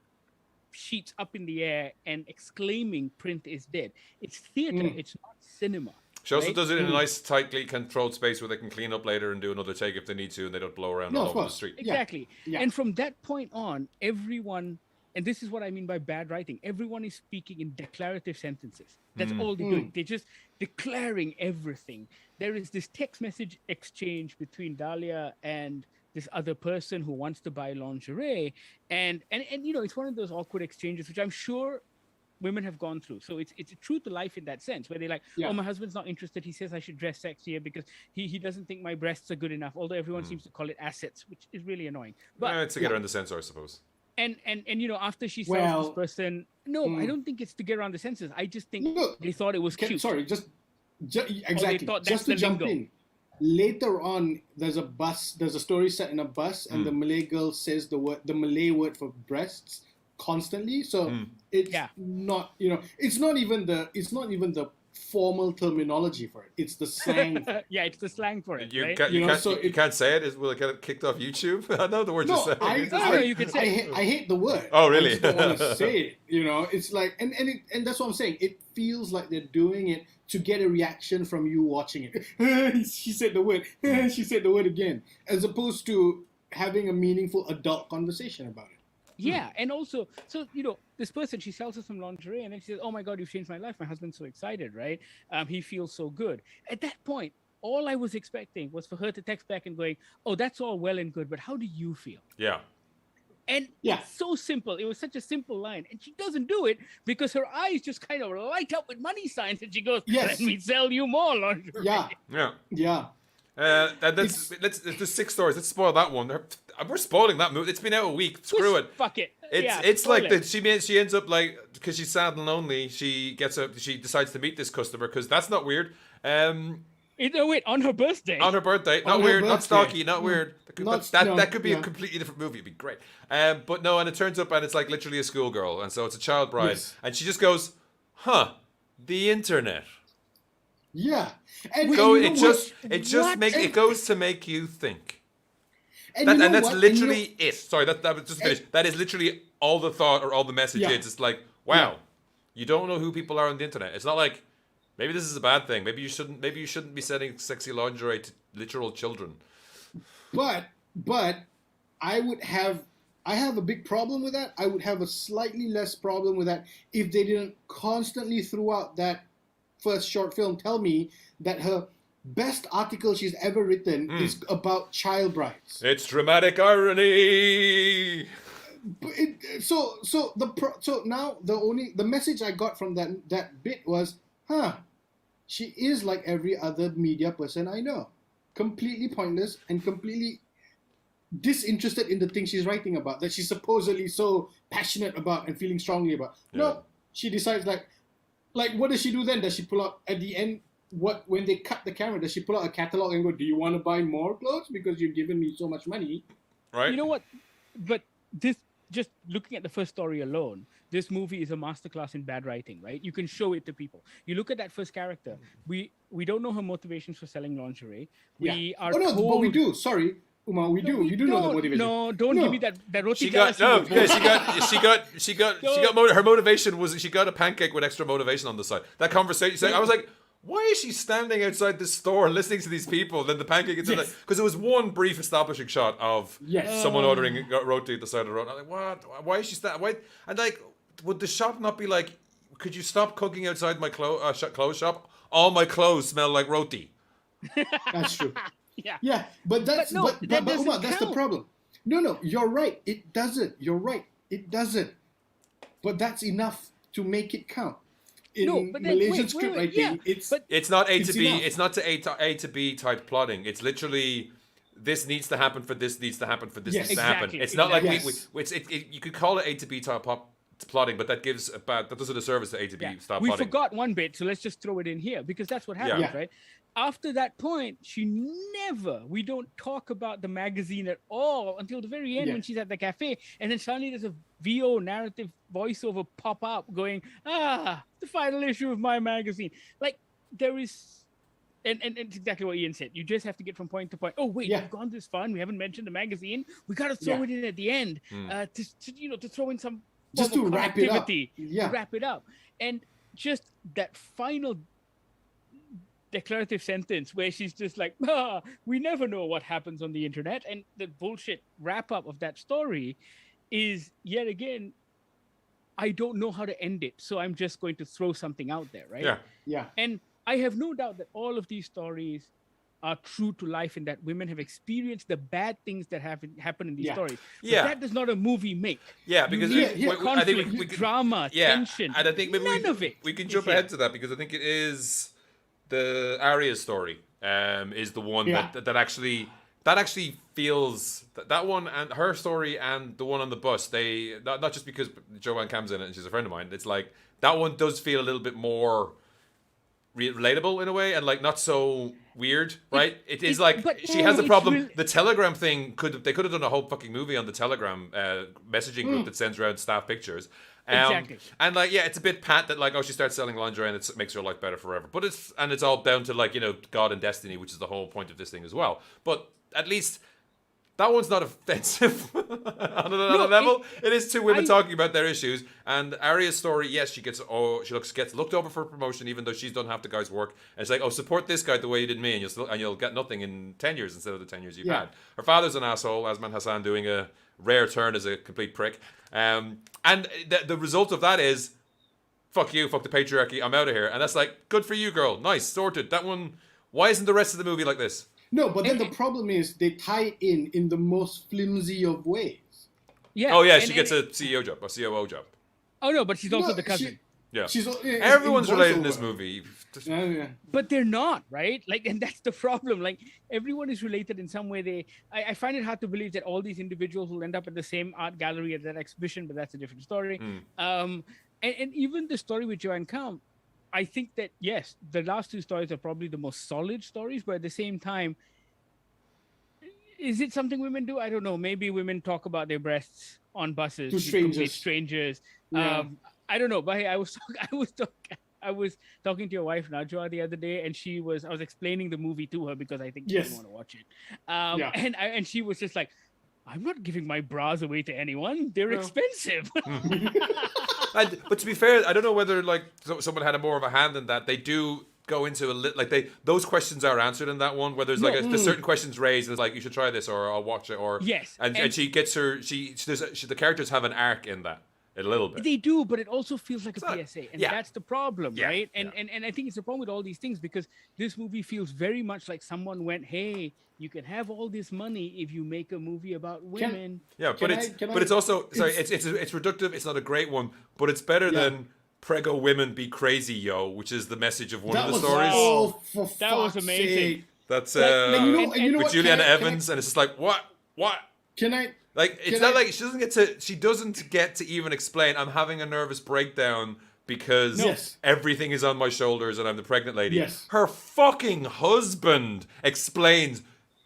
sheets up in the air and exclaiming, "Print is dead." It's theater. It's not cinema. She also does it in a nice, tightly controlled space where they can clean up later and do another take if they need to, and they don't blow around all over the street. Exactly. Yeah. And from that point on, everyone, and this is what I mean by bad writing, everyone is speaking in declarative sentences. That's all they're doing. They're just declaring everything. There is this text message exchange between Dahlia and this other person who wants to buy lingerie. And it's one of those awkward exchanges, which I'm sure women have gone through. So it's true to life in that sense, where they're like, oh, my husband's not interested. He says I should dress sexier because he doesn't think my breasts are good enough, although everyone seems to call it assets, which is really annoying. But it's to get around the censor, I suppose. And after she sells this person, I don't think it's to get around the censors. I just think they thought it was cute. Sorry, exactly. Just to jump in. Later on, there's a story set in a bus, and the Malay girl says the Malay word for breasts constantly. So it's not, it's not even the formal terminology for it. It's the slang. It's the slang for it. You can't say it. Will it get kicked off YouTube? I know the word you're saying. You can say it. I hate the word. Oh, really? I just don't want to say it. It's like, and that's what I'm saying. It feels like they're doing it to get a reaction from you watching it. She said the word. She said the word again, as opposed to having a meaningful adult conversation about it. Yeah, and also, so, this person, she sells us some lingerie, and then she says, oh my God, you've changed my life. My husband's so excited, right? He feels so good. At that point, all I was expecting was for her to text back and going, oh, that's all well and good, but how do you feel? Yeah. And it's so simple. It was such a simple line. And she doesn't do it because her eyes just kind of light up with money signs, and she goes, let me sell you more lingerie. Yeah. And there's 6 stories. Let's spoil that one. We're spoiling that movie. It's been out a week. Screw it. Fuck it. It's like that. She ends up like, because she's sad and lonely. She decides to meet this customer because that's not weird. Wait, on her birthday. On her birthday, not weird, not stalky, not weird. That could be a completely different movie. It'd be great. But no, and it turns up and it's like literally a schoolgirl, and so it's a child bride, and she just goes, the internet. Yeah, and it goes to make you think, and that's literally it. Sorry, that was just finished. That is literally all the thought or all the message is. It's like, wow, you don't know who people are on the internet. It's not like maybe this is a bad thing. Maybe you shouldn't be sending sexy lingerie to literal children. But I have a big problem with that. I would have a slightly less problem with that if they didn't constantly throughout that first short film tell me that her best article she's ever written is about child brides. It's dramatic irony. So now the message I got from that bit was, she is like every other media person I know, completely pointless and completely disinterested in the things she's writing about, that she's supposedly so passionate about and feeling strongly about. No, she decides like what does she do then? Does she pull out at the end? When they cut the camera, does she pull out a catalog and go, do you want to buy more clothes because you've given me so much money? Right. You know what? But this, just looking at the first story alone, this movie is a masterclass in bad writing, right? You can show it to people. You look at that first character. We don't know her motivations for selling lingerie. We are told... but we do. Sorry, Uma, we do. You do know the motivation. No, don't give me that roti. She got her motivation was she got a pancake with extra motivation on the side. That conversation, I was like, why is she standing outside this store listening to these people? Then the pancake, because it was one brief establishing shot of someone ordering roti at the side of the road. I'm like, what? Why is she standing? Why? And like, would the shop not be like, could you stop cooking outside my clothes shop? all my clothes smell like roti. That's true. Yeah. Yeah, but that's no, but that doesn't Umar, that's the count. problem. No, you're right. It doesn't. You're right. It doesn't. But that's enough to make it count. In No, but then, Malaysian wait, script wait, yeah, writing, but- It's not A It's to B. enough. It's not to A to B type plotting. It's literally this needs to happen for this needs to happen for this Yes. needs to happen. Exactly, It's not like exactly. you could call it A to B type plotting, but that does a disservice to A to B style We plotting. forgot one bit, so let's just throw it in here because that's what happens, Yeah. right? After that point, we don't talk about the magazine at all until the very end Yeah. when she's at the cafe. And then suddenly there's a VO narrative voiceover pop up going, the final issue of my magazine. Like there is, and it's exactly what Ian said. You just have to get from point to point. Oh, wait, Yeah. we've gone this far and we haven't mentioned the magazine. We got to throw Yeah. it in at the end to throw in some Just form of to wrap it up. connectivity, Yeah. to wrap it up. And just that final declarative sentence where she's just like, we never know what happens on the internet. And the bullshit wrap up of that story is yet again, I don't know how to end it. So I'm just going to throw something out there, right? Yeah. Yeah. And I have no doubt that all of these stories are true to life in that women have experienced the bad things that have happened in these Yeah. stories. But Yeah. that does not a movie make. Yeah, You because need yeah, I think conflict, we could, drama, yeah, tension. and I think maybe none of it. we can is jump here. ahead to that because I think it is the Arya story is the one Yeah. that actually feels that one and her story and the one on the bus, they not just because Joanne Cam's in it and she's a friend of mine, it's like that one does feel a little bit more relatable in a way and like not so weird, right? It is like but she has a it's problem. real- The Telegram thing they could have done a whole fucking movie on the Telegram messaging group that sends around staff pictures. Exactly. And like, yeah, it's a bit pat that like, oh, she starts selling lingerie and it makes her life better forever. But it's all down to like, God and destiny, which is the whole point of this thing as well. But at least that one's not offensive on another level. It is two women talking about their issues. And Arya's story, yes, she gets looked over for promotion, even though she's done half the guy's work. And it's like, oh, support this guy the way you did me, and you'll get nothing in 10 years instead of the 10 years you've had. Her father's an asshole, Asman Hassan doing a rare turn as a complete prick. And the result of that is, fuck you, fuck the patriarchy, I'm out of here. And that's like, good for you, girl. Nice, sorted. That one, why isn't the rest of the movie like this? No, but then the problem is they tie it in the most flimsy of ways. Yeah. Oh yeah, and- she gets a CEO job, a COO job. Oh no, but she's also No, the cousin. Yeah. She's Everyone's related in this voiceover. movie. Yeah. But they're not, right? Like, and that's the problem. Like, everyone is related in some way. I find it hard to believe that all these individuals will end up at the same art gallery at that exhibition, but that's a different story. And even the story with Joanne Camp, I think that yes, the last two stories are probably the most solid stories, but at the same time, is it something women do? I don't know. Maybe women talk about their breasts on buses To strangers. strangers. Yeah. I don't know, but hey, I was talking to your wife Najwa the other day, and I was explaining the movie to her because I think she Yes. didn't want to watch it. Yeah. And she was just like, I'm not giving my bras away to anyone. They're expensive. But to be fair, I don't know whether like someone had a more of a hand in that. They do go into those questions are answered in that one where there's like there's certain questions raised and it's like you should try this or I'll watch it or Yes, and she gets her the characters have an arc in that a little bit. They do, but it also feels like a not- PSA, and yeah. that's the problem, Yeah, right? And, yeah. and I think it's the problem with all these things because this movie feels very much like someone went, "Hey, you can have all this money if you make a movie about women." Yeah, but it's also sorry, it's reductive. It's not a great one, but it's better than "Prego women be crazy, yo," which is the message of one of the stories. Oh, for That was fuck's amazing. sake. That's You know with what? Juliana Evans, and it's just like what. Can I? Like it's Can not I- like she doesn't get to even explain I'm having a nervous breakdown because Yes. everything is on my shoulders and I'm the pregnant lady. Yes. Her fucking husband explains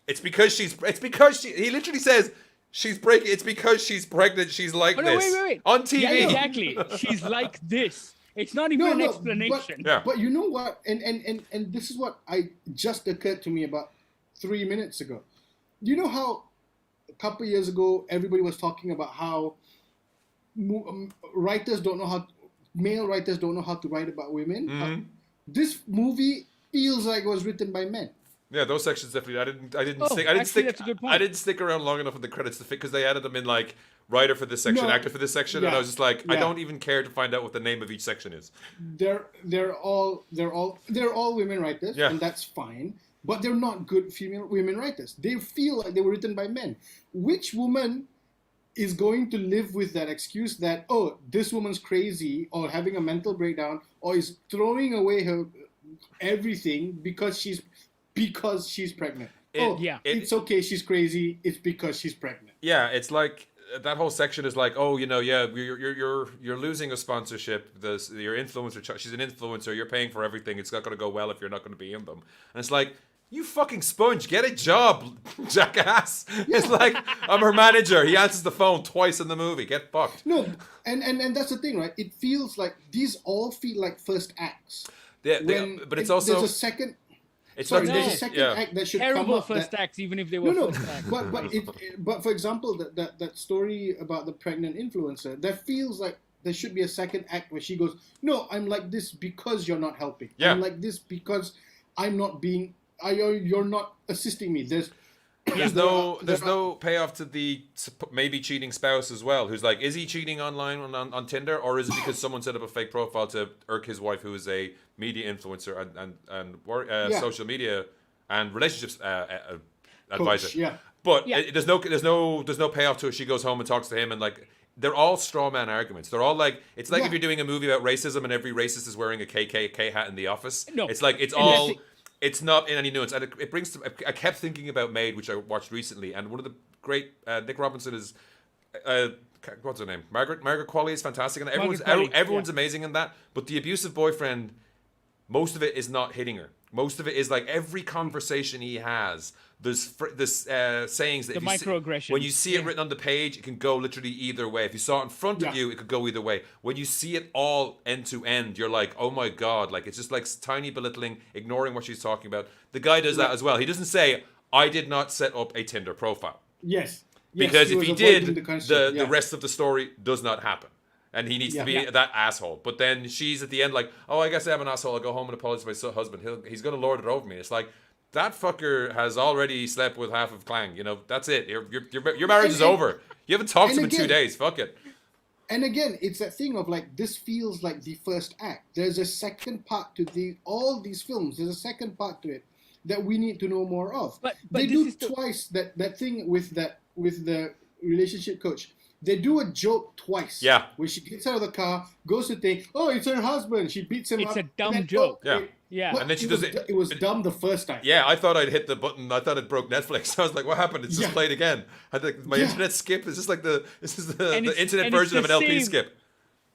he literally says it's because she's pregnant, she's like Oh no, this. wait. On TV. Yeah, exactly. She's like this. It's not even an explanation. Yeah. But you know what? And this is what just occurred to me about 3 minutes ago. You know how a couple years ago everybody was talking about how male writers don't know how to write about women? Mm-hmm. This movie feels like it was written by men. Yeah, those sections definitely. I didn't That's a good point. I didn't stick around long enough in the credits to fit because they added them in like writer for this section, actor for this section, and I was just like, I don't even care to find out what the name of each section is. They're all women writers, and that's fine. But they're not good female women writers. They feel like they were written by men. Which woman is going to live with that excuse that, oh, this woman's crazy or having a mental breakdown or is throwing away her everything because she's pregnant? It's okay, she's crazy. It's because she's pregnant. Yeah, it's like that whole section is like, oh, you're losing a sponsorship. Your influencer, she's an influencer. You're paying for everything. It's not going to go well if you're not going to be in them. And it's like, you fucking sponge, get a job, jackass. Yeah. It's like, I'm her manager. He answers the phone twice in the movie. Get fucked. No, and that's the thing, right? It feels like these all feel like first acts. Yeah, but it's also there's a second. It's there's a second act that should terrible come up. First acts, even if they were first acts. But for example, that story about the pregnant influencer, that feels like there should be a second act where she goes, "No, I'm like this because you're not helping. Yeah. I'm like this because I'm not being. You're not assisting me." There's no payoff to the maybe cheating spouse as well, who's like, is he cheating online on Tinder, or is it because someone set up a fake profile to irk his wife, who is a media influencer and social media and relationships advisor? Coach, yeah. But there's no payoff to it. She goes home and talks to him, and like, they're all straw man arguments. They're all like, it's like if you're doing a movie about racism and every racist is wearing a KKK hat in the office. No, it's like it's not in any nuance, and it brings to. I kept thinking about Maid, which I watched recently, and one of the great Nick Robinson is, what's her name? Margaret Qualley is fantastic, and everyone's amazing in that. But the abusive boyfriend, most of it is not hitting her. Most of it is like every conversation he has. There's sayings that the microaggression. When you see it written on the page, it can go literally either way. If you saw it in front of you, it could go either way. When you see it all end to end, you're like, oh my god! Like, it's just like tiny belittling, ignoring what she's talking about. The guy does that as well. He doesn't say, "I did not set up a Tinder profile." Yes. Because if he did, the rest of the story does not happen. And he needs to be that asshole. But then she's at the end like, oh, I guess I'm an asshole. I'll go home and apologize to my husband. He's going to lord it over me. It's like, that fucker has already slept with half of Clang. You know, that's it. Your marriage is over. You haven't talked to him in 2 days. Fuck it. And again, it's that thing of like, this feels like the first act. There's a second part to all these films. There's a second part to it that we need to know more of. But they do twice that thing with the relationship coach. They do a joke twice. Yeah. Where she gets out of the car, goes to think, oh, it's her husband. She beats him up. It's a dumb joke. Yeah. And then she does it. It was dumb the first time. Yeah, I thought I'd hit the button. I thought it broke Netflix. I was like, what happened? It's just played again. I think my internet skip is just like the internet version of an LP skip.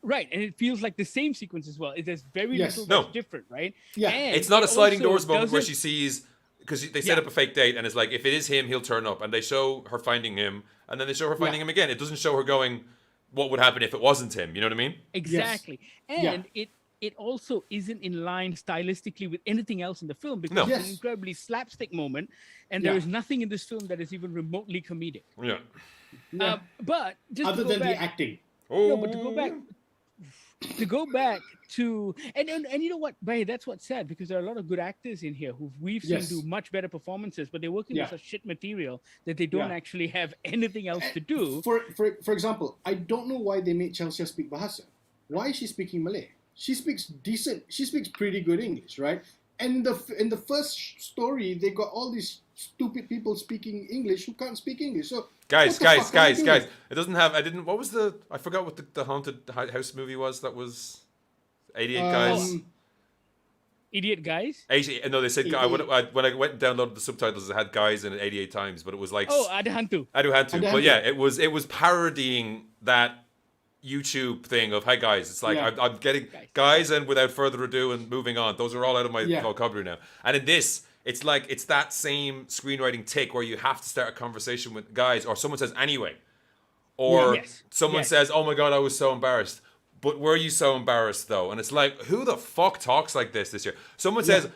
Right, and it feels like the same sequence as well. There's very little that's different, right? Yeah. And it's not a sliding doors moment where she sees, because they set up a fake date and it's like, if it is him, he'll turn up. And they show her finding him, and then they show her finding him again. It doesn't show her going, what would happen if it wasn't him? You know what I mean? Exactly. Yes. And it also isn't in line stylistically with anything else in the film, because it's an incredibly slapstick moment, and there is nothing in this film that is even remotely comedic. Yeah. But just other than the acting. No, but to go back to and you know what, Bahir, that's what's sad, because there are a lot of good actors in here who we've seen do much better performances, but they're working with such shit material that they don't actually have anything else to do. For example, I don't know why they made Chelsea speak Bahasa. Why is she speaking Malay? She speaks pretty good English, right? And in the first story, they got all these stupid people speaking English who can't speak English. So guys, it doesn't have. What was the? I forgot what the haunted house movie was. That was 88 guys. Idiot guys? 88. No, they said when I went and downloaded the subtitles, it had guys in it 88 times, but it was like Ada Hantu. But yeah, it was parodying that YouTube thing of, hey guys, it's like I'm getting guys, and without further ado and moving on, those are all out of my vocabulary now. And in this, it's like it's that same screenwriting tick where you have to start a conversation with guys, or someone says anyway, or someone says, oh my god, I was so embarrassed. But were you so embarrassed though? And it's like, who the fuck talks like this year? Someone says,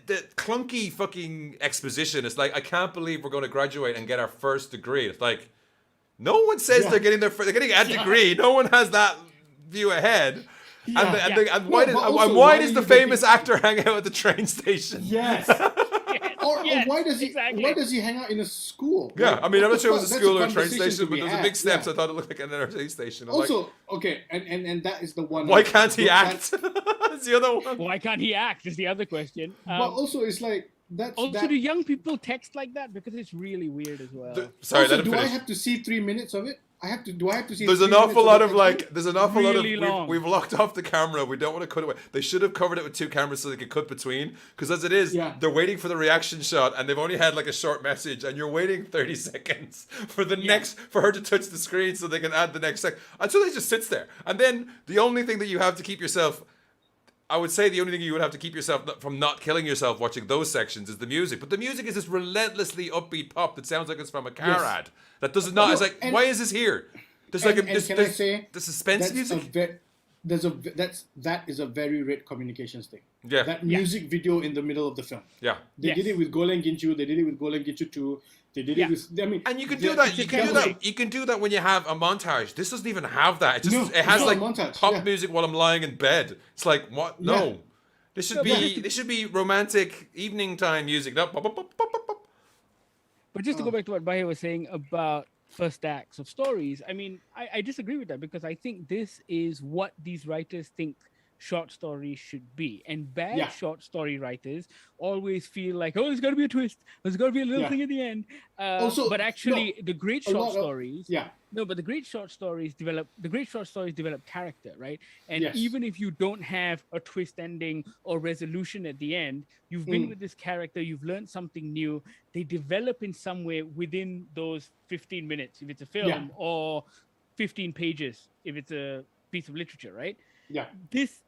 the clunky fucking exposition. It's like, I can't believe we're going to graduate and get our first degree. It's like, no one says they're getting a degree. No one has that view ahead. And why does the famous actor hang out at the train station? Yes. Or Yes, why does he? exactly. Why does he hang out in a school? Yeah, Like, I mean, I'm what not sure it the was a fuck? school or a That's train conversation station, to but be there was had. big steps. Yeah. I thought it looked like an train station. I'm Also, okay, and that is the one. like, why can't he that- act? That's the other one. Why can't he act? Is the other question. But also, it's like that's Also, that. do young people text like that? Because it's really weird as well. Sorry, Also, let him do I finish. have to see 3 minutes of it? Do I have to see? There's 3 an awful minutes lot it of again? there's an awful Really lot of long. we've locked off the camera. We don't want to cut away. They should have covered it with 2 cameras so they could cut between. Because as it is, Yeah. they're waiting for the reaction shot and they've only had like a short message and you're waiting 30 seconds for the next for her to touch the screen so they can add the next second. And so they just sits there. And then the only thing that you have to keep yourself, I would say the only thing you would have to keep yourself from not killing yourself watching those sections is the music. But the music is this relentlessly upbeat pop that sounds like it's from a car Yes. ad. That does not. It's like, and- why is this here? There's like and can I say the suspense music. That is a very Red Communications thing. Yeah. That music video in the middle of the film. Yeah. They did it with Golem Ginchu. They did it with Golem Ginchu 2. They did it with. I mean, And you can do that. You can do that. You can do that when you have a montage. This doesn't even have that. It just No, it has it's like not a montage, pop yeah. music while I'm lying in bed. It's like what? No. Yeah. This should be romantic evening time music. No, pop, pop, pop, pop, pop, pop. But just to go back to what Bahir was saying about first acts of stories, I mean, I disagree with that because I think this is what these writers think short stories should be. And bad short story writers always feel like, oh, there's got to be a twist. There's got to be a little thing at the end. But actually, the great short stories. No, but the great short stories develop character, right? And even if you don't have a twist ending or resolution at the end, you've been with this character, you've learned something new. They develop in some way within those 15 minutes, if it's a film, or 15 pages, if it's a piece of literature, right? Yeah. This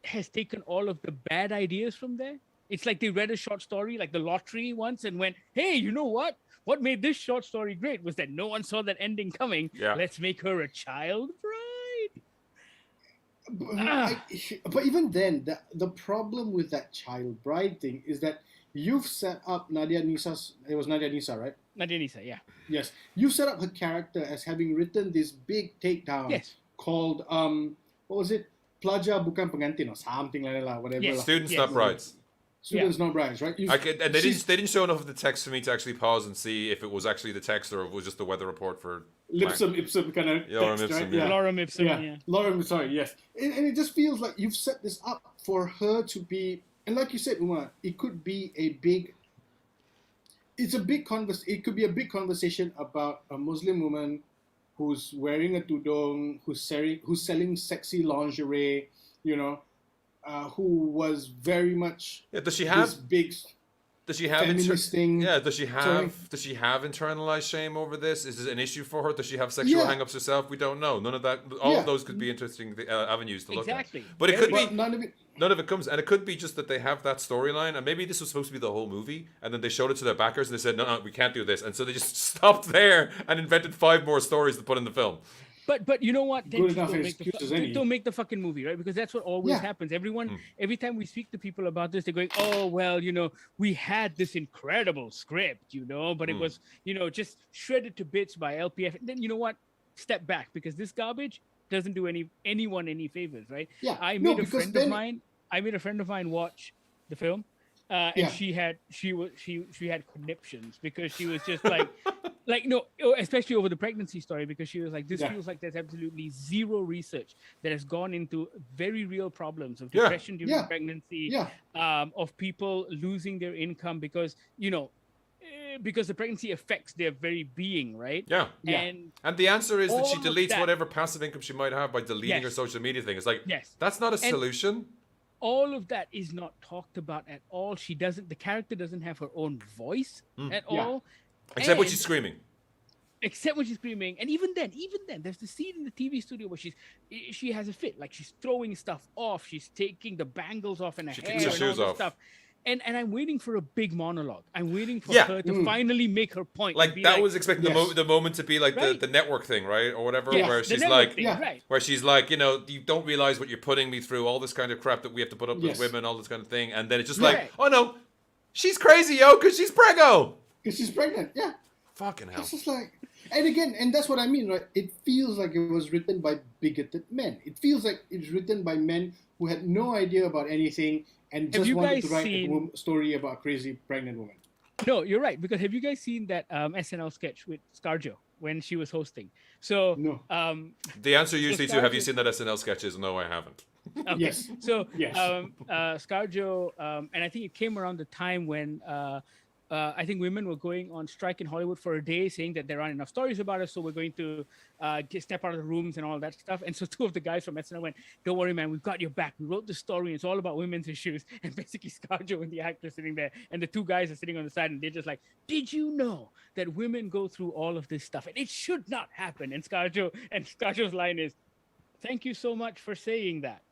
has taken all of the bad ideas from there. It's like they read a short story, like The Lottery once, and went, hey, you know what? What made this short story great was that no one saw that ending coming. Yeah. Let's make her a child bride. But even then, the problem with that child bride thing is that you've set up Nadia Nisa's. It was Nadia Nisa, right? Nadia Nisa, yeah. Yes. You set up her character as having written this big takedown called what was it? Pelajar bukan pengantin or something like that, whatever. Yes. lah. Students, not brides. Students, not brides, right? And they didn't show enough of the text for me to actually pause and see if it was actually the text or if it was just the weather report for Lipsum ipsum kind of Lorem text, ipsum, right? yeah. Lorem ipsum, yeah. Lorem, sorry, yes. And it just feels like you've set this up for her to be, and like you said, Umar, it could be a big. It's a big It could be a big conversation about a Muslim woman who's wearing a tudung, who's selling sexy lingerie, who was very much. Yeah, does she have this big? Does she have feminist thing? Yeah, does she have Sorry? internalized shame over this? Is this an issue for her? Does she have sexual hang-ups herself? We don't know. None of that. All of those could be interesting avenues to look at. But it could be none of it comes, and it could be just that they have that storyline, and maybe this was supposed to be the whole movie, and then they showed it to their backers, and they said, no, we can't do this, and so they just stopped there and invented 5 more stories to put in the film. But you know what? Then Good enough excuses, any. don't make the fucking movie, right? Because that's what always happens. Every time we speak to people about this, they're going, oh, well, we had this incredible script, but it was, just shredded to bits by LPF. And then, you know what? Step back, because this garbage doesn't do anyone any favors, right? Yeah. I made a friend of mine watch the film. And she had conniptions because she was just like, especially over the pregnancy story, because she was like, this feels like there's absolutely zero research that has gone into very real problems of depression during pregnancy, of people losing their income because the pregnancy affects their very being, right? Yeah. And the answer is that she deletes whatever passive income she might have by deleting her social media thing. It's like, that's not a solution. All of that is not talked about at all. The character doesn't have her own voice at all. Except when she's screaming. And even then, there's the scene in the TV studio where she has a fit. Like, she's throwing stuff off. She's taking the bangles off and her hair and all this stuff. And I'm waiting for a big monologue. I'm waiting for her to finally make her point. Like, that was expecting the moment to be like the network thing, right? Or whatever, where she's like, where she's like, you don't realize what you're putting me through, all this kind of crap that we have to put up with women, all this kind of thing. And then it's just like, oh no, she's crazy, yo, because she's preggo. Because she's pregnant, yeah. Fucking hell. It's just like, and that's what I mean, right? It feels like it was written by bigoted men. It feels like it's written by men who had no idea about anything and just wanted to write a story about a crazy pregnant woman. No, you're right. Because have you guys seen that SNL sketch with ScarJo when she was hosting? So No. The answer usually to have you ScarJo- seen that SNL sketch is no, I haven't. Okay. Yes. So, Yes. ScarJo, and I think it came around the time when I think women were going on strike in Hollywood for a day, saying that there aren't enough stories about us, so we're going to step out of the rooms and all that stuff. And so two of the guys from SNL went, "Don't worry, man, we've got your back. We wrote the story. It's all about women's issues." And basically, ScarJo and the actor sitting there, and the two guys are sitting on the side, and they're just like, "Did you know that women go through all of this stuff, and it should not happen?" And ScarJo's line is, "Thank you so much for saying that.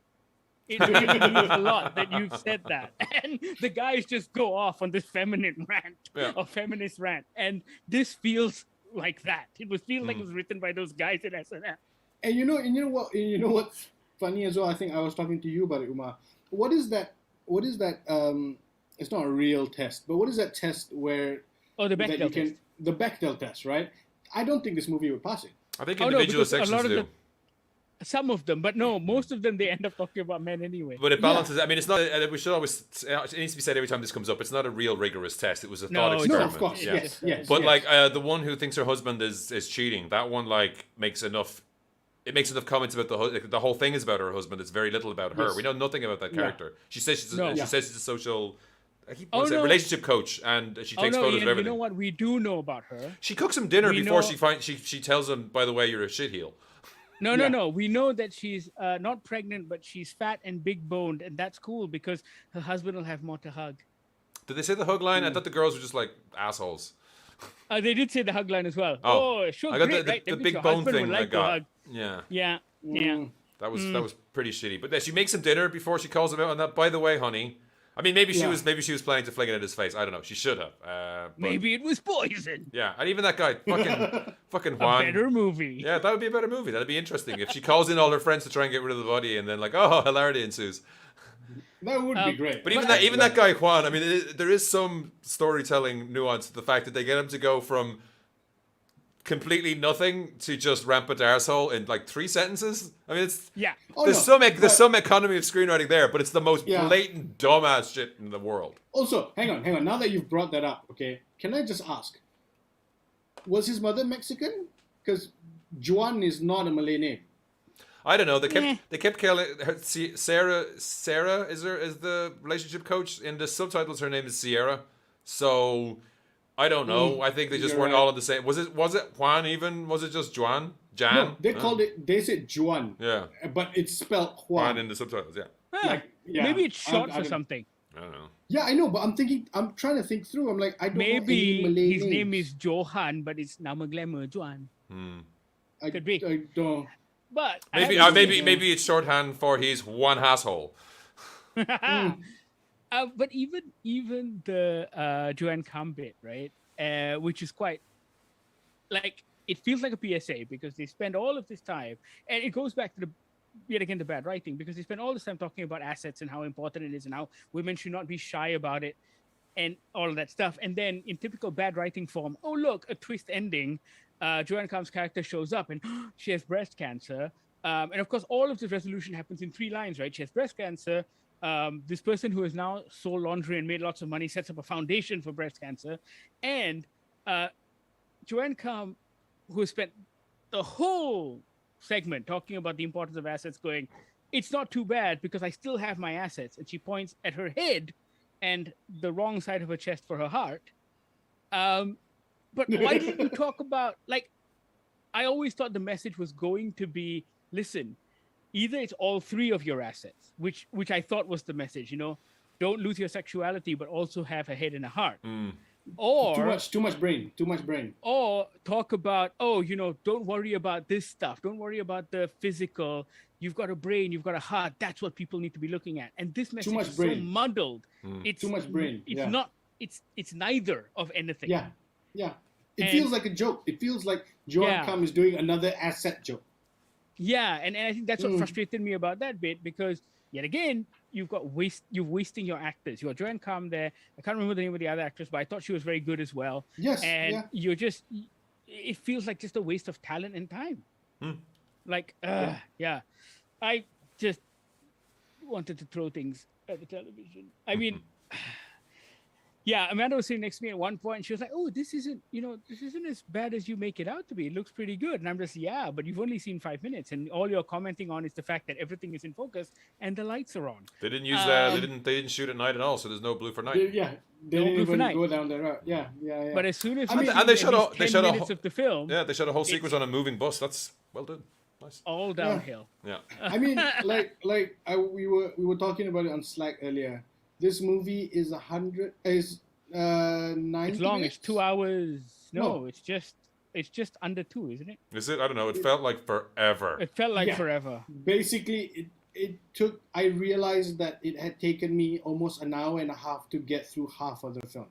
It really means a lot that you've said that." And the guys just go off on this feminine rant or feminist rant. And this feels like that. It feels like it was written by those guys at SNL. And you know what's funny as well? I think I was talking to you about it, Umar. What is that? It's not a real test, but what is that test where? Oh, the Bechdel test. The Bechdel test, right? I don't think this movie would pass it. I think Oh, no, individual because a sections lot of do. Some of them, but no, most of them they end up talking about men anyway. But it balances. I mean, it's not. We should always. It needs to be said every time this comes up. It's not a real rigorous test. It was a thought experiment. No, of course. Yeah. Yes. But yes. like the one who thinks her husband is cheating, that one like makes enough. It makes enough comments about the whole thing is about her husband. It's very little about her. Yes. We know nothing about that character. She says she's a social. Relationship coach, and she takes photos Ian, of everything. You know what we do know about her? She cooks him dinner before she tells him, by the way, you're a shitheel. No. We know that she's not pregnant, but she's fat and big boned, and that's cool because her husband will have more to hug. Did they say the hug line? I thought the girls were just like assholes. They did say the hug line as well. Sure, I got great, right? the That means big your bone husband thing would I like to got. hug. Yeah. Yeah. That was pretty shitty. But she makes him dinner before she calls him out on that. By the way, honey. I mean, maybe she was planning to fling it in his face. I don't know. She should have. But Maybe it was poison. yeah, and even that guy, fucking Juan. A better movie. Yeah, that would be a better movie. That'd be interesting if she calls in all her friends to try and get rid of the body, and then like, oh, hilarity ensues. That would be great. But even that guy Juan, I mean, there is some storytelling nuance to the fact that they get him to go from completely nothing to just rampant arsehole in like 3 sentences. I mean, it's there's some economy of screenwriting there, but it's the most blatant dumbass shit in the world. Also, hang on. Now that you've brought that up, okay, can I just ask, was his mother Mexican? Because Juan is not a Malay name. I don't know. They kept calling her Sarah is the relationship coach. In the subtitles, her name is Sierra. So I don't know. I think they just weren't all in the same. Was it Juan even? Was it just Juan? Jan? No, they called it. They said Juan. Yeah. But it's spelled Juan. Juan in the subtitles. Yeah. Huh. Maybe it's short for something. I don't know. Yeah, I know, but I'm trying to think through. I'm like, I don't know any Malay his names. name is Johan, but it's Nama Glamour Juan. Could be. I don't. But maybe it's shorthand for he's one asshole. But even the Joanne Kam bit, right? Which is quite like it feels like a PSA because they spend all of this time, and it goes back to the bad writing because they spend all this time talking about assets and how important it is and how women should not be shy about it and all of that stuff. And then in typical bad writing form, oh look, a twist ending. Joanne Kam's character shows up and she has breast cancer. And of course, all of this resolution happens in 3 lines, right? She has breast cancer. This person who has now sold laundry and made lots of money sets up a foundation for breast cancer. And Joanne Kam, who has spent the whole segment talking about the importance of assets, going, it's not too bad because I still have my assets. And she points at her head and the wrong side of her chest for her heart. But why didn't you talk about, like, I always thought the message was going to be, listen, either it's all 3 of your assets, which I thought was the message, don't lose your sexuality, but also have a head and a heart. Or too much brain. Or talk about, don't worry about this stuff. Don't worry about the physical. You've got a brain, you've got a heart. That's what people need to be looking at. And this message is so muddled. It's too much brain. It's not. It's neither of anything. Yeah. It feels like a joke. It feels like Joanne Kam is doing another asset joke. Yeah, and I think that's what frustrated me about that bit because yet again, you're wasting your actors. You got Joanne Kam there. I can't remember the name of the other actress, but I thought she was very good as well. Yes. And it feels like just a waste of talent and time. I just wanted to throw things at the television. I mean, Yeah, Amanda was sitting next to me at one point, and she was like, "Oh, this isn't as bad as you make it out to be. It looks pretty good." And I'm just, "Yeah, but you've only seen 5 minutes, and all you're commenting on is the fact that everything is in focus and the lights are on." They didn't use they didn't shoot at night at all, so there's no blue for night. They didn't Blue for even night. go down the route. Yeah. But as soon as and they shot a minutes of the film, Yeah, they shot a whole sequence on a moving bus. That's well done. Nice. all downhill. Yeah. I mean, we were talking about it on Slack earlier. This movie is 90 It's long. minutes? It's 2 hours. No, No. it's just under 2, isn't it? Is it? I don't know. It felt like forever. It felt like Yeah. forever. Basically, it took. I realized that it had taken me almost an hour and a half to get through half of the film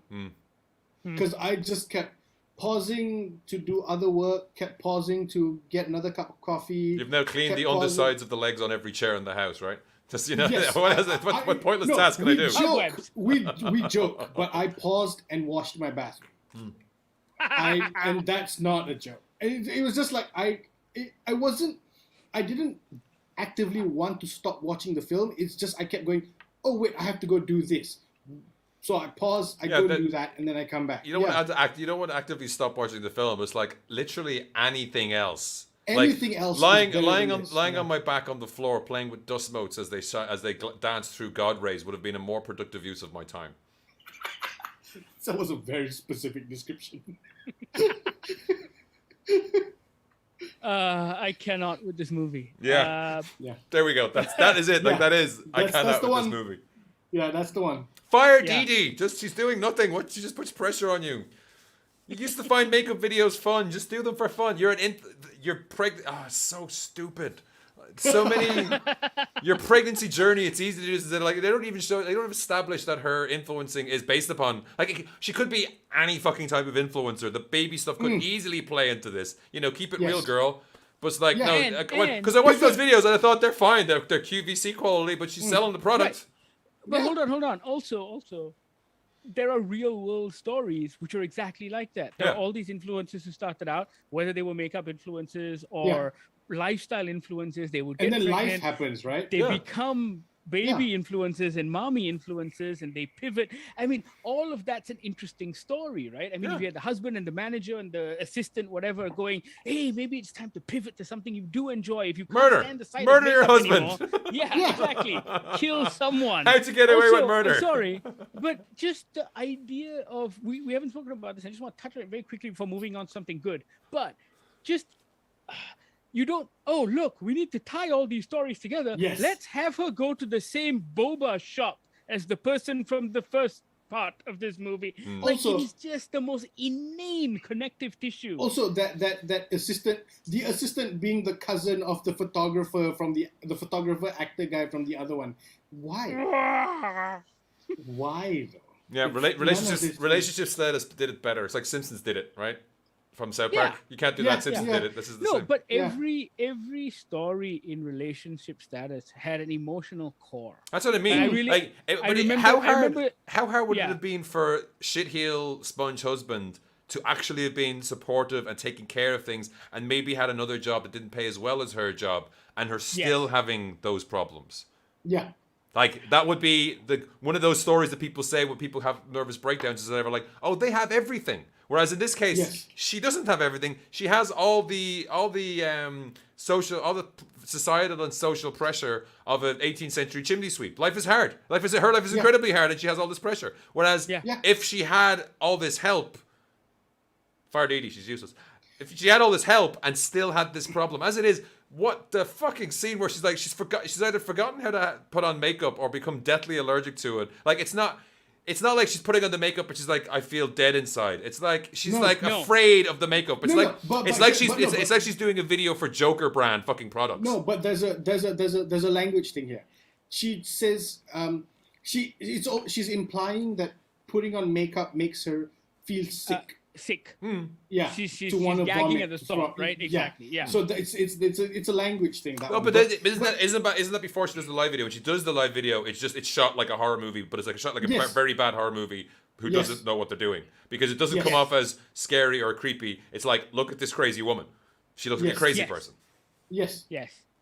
because I just kept pausing to do other work, kept pausing to get another cup of coffee. You've now cleaned kept the pausing. undersides of the legs on every chair in the house, right? Just Yes, what pointless task can I do? We joke, but I paused and washed my bathroom. And that's not a joke. And it was just like I didn't actively want to stop watching the film. It's just I kept going, oh wait, I have to go do this. So I pause, I go do that, and then I come back. You don't want to actively stop watching the film. It's like literally anything else. Anything else? Lying on my back on the floor, playing with dust motes as they dance through God rays would have been a more productive use of my time. That was a very specific description. I cannot with this movie. Yeah. There we go. That is it. Like that is. I cannot with this movie. Yeah, that's the one. Fire Dee Dee. She's doing nothing. She just puts pressure on you. You used to find makeup videos fun. Just do them for fun. You're pregnant. Oh, so stupid. So many. Your pregnancy journey. It's easy to do this. Like they don't even establish that her influencing is based upon. Like she could be any fucking type of influencer. The baby stuff could easily play into this. Keep it real, girl. But it's like no, because I watched those videos and I thought they're fine. They're QVC quality, but she's selling the product. Right. But hold on. Also, there are real world stories which are exactly like that. There are all these influencers who started out, whether they were makeup influencers or lifestyle influencers, they would get and then pregnant, life happens, right? They become baby influencers and mommy influencers, and they pivot. I mean, all of that's an interesting story, right? I mean, if you had the husband and the manager and the assistant, whatever, going, hey, maybe it's time to pivot to something you do enjoy. If you can't stand the sight murder of your husband. Anymore, exactly. Kill someone. How to get away with murder. Sorry, but just the idea of we haven't spoken about this. I just want to touch on it very quickly before moving on to something good. But just you don't. Oh, look, we need to tie all these stories together. Yes. Let's have her go to the same boba shop as the person from the first part of this movie. Like Also, it's just the most inane connective tissue. Also, that assistant being the cousin of the photographer from the photographer actor guy from the other one. Why? Why though? Yeah, relationship status did it better. It's like Simpsons did it, right? From South Park. You can't do that. Simpsons did it. This is the same. No, but every story in relationship status had an emotional core. That's what I mean. How hard would it have been for shitheel sponge husband to actually have been supportive and taking care of things, and maybe had another job that didn't pay as well as her job, and her still having those problems? Yeah. Like that would be one of those stories that people say when people have nervous breakdowns is they're like, oh, they have everything. Whereas in this case, she doesn't have everything. She has all the societal and social pressure of an 18th century chimney sweep. Life is hard. Her life is incredibly hard, and she has all this pressure. Whereas if she had all this help, fire Dee Dee, she's useless. If she had all this help and still had this problem, as it is, what the fucking scene where she's like she's either forgotten how to put on makeup or become deathly allergic to it. Like it's not like she's putting on the makeup, but she's like, I feel dead inside. It's like she's afraid of of the makeup. It's like she's doing a video for Joker brand fucking products. No, but there's a language thing here. She says she's implying that putting on makeup makes her feel sick. Yeah, she's gagging at the thought, right? Exactly. Yeah. So it's a language thing. Isn't that before she does the live video? When she does the live video, it's shot like a horror movie, but it's like shot like a very bad horror movie who doesn't know what they're doing, because it doesn't come off as scary or creepy. It's like, look at this crazy woman. She looks like a crazy person. Yes.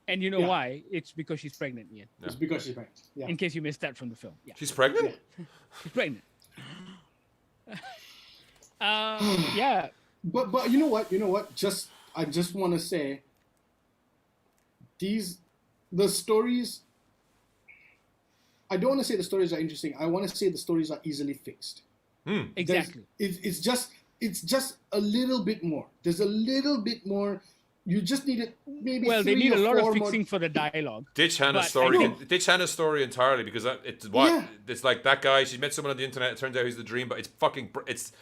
And you know why? It's because she's pregnant, Ian. It's because she's pregnant. Yeah. In case you missed that from the film. Yeah. She's pregnant? She's pregnant. Yeah. But you know what? I just want to say the stories. I don't want to say the stories are interesting. I want to say the stories are easily fixed. Exactly. It's just a little bit more. There's a little bit more. You just need it. Maybe They need a lot of more fixing for the dialogue. Ditch Hannah's story. Ditch Hannah's story entirely because it's like that guy. She met someone on the internet. It turns out he's the dream, but it's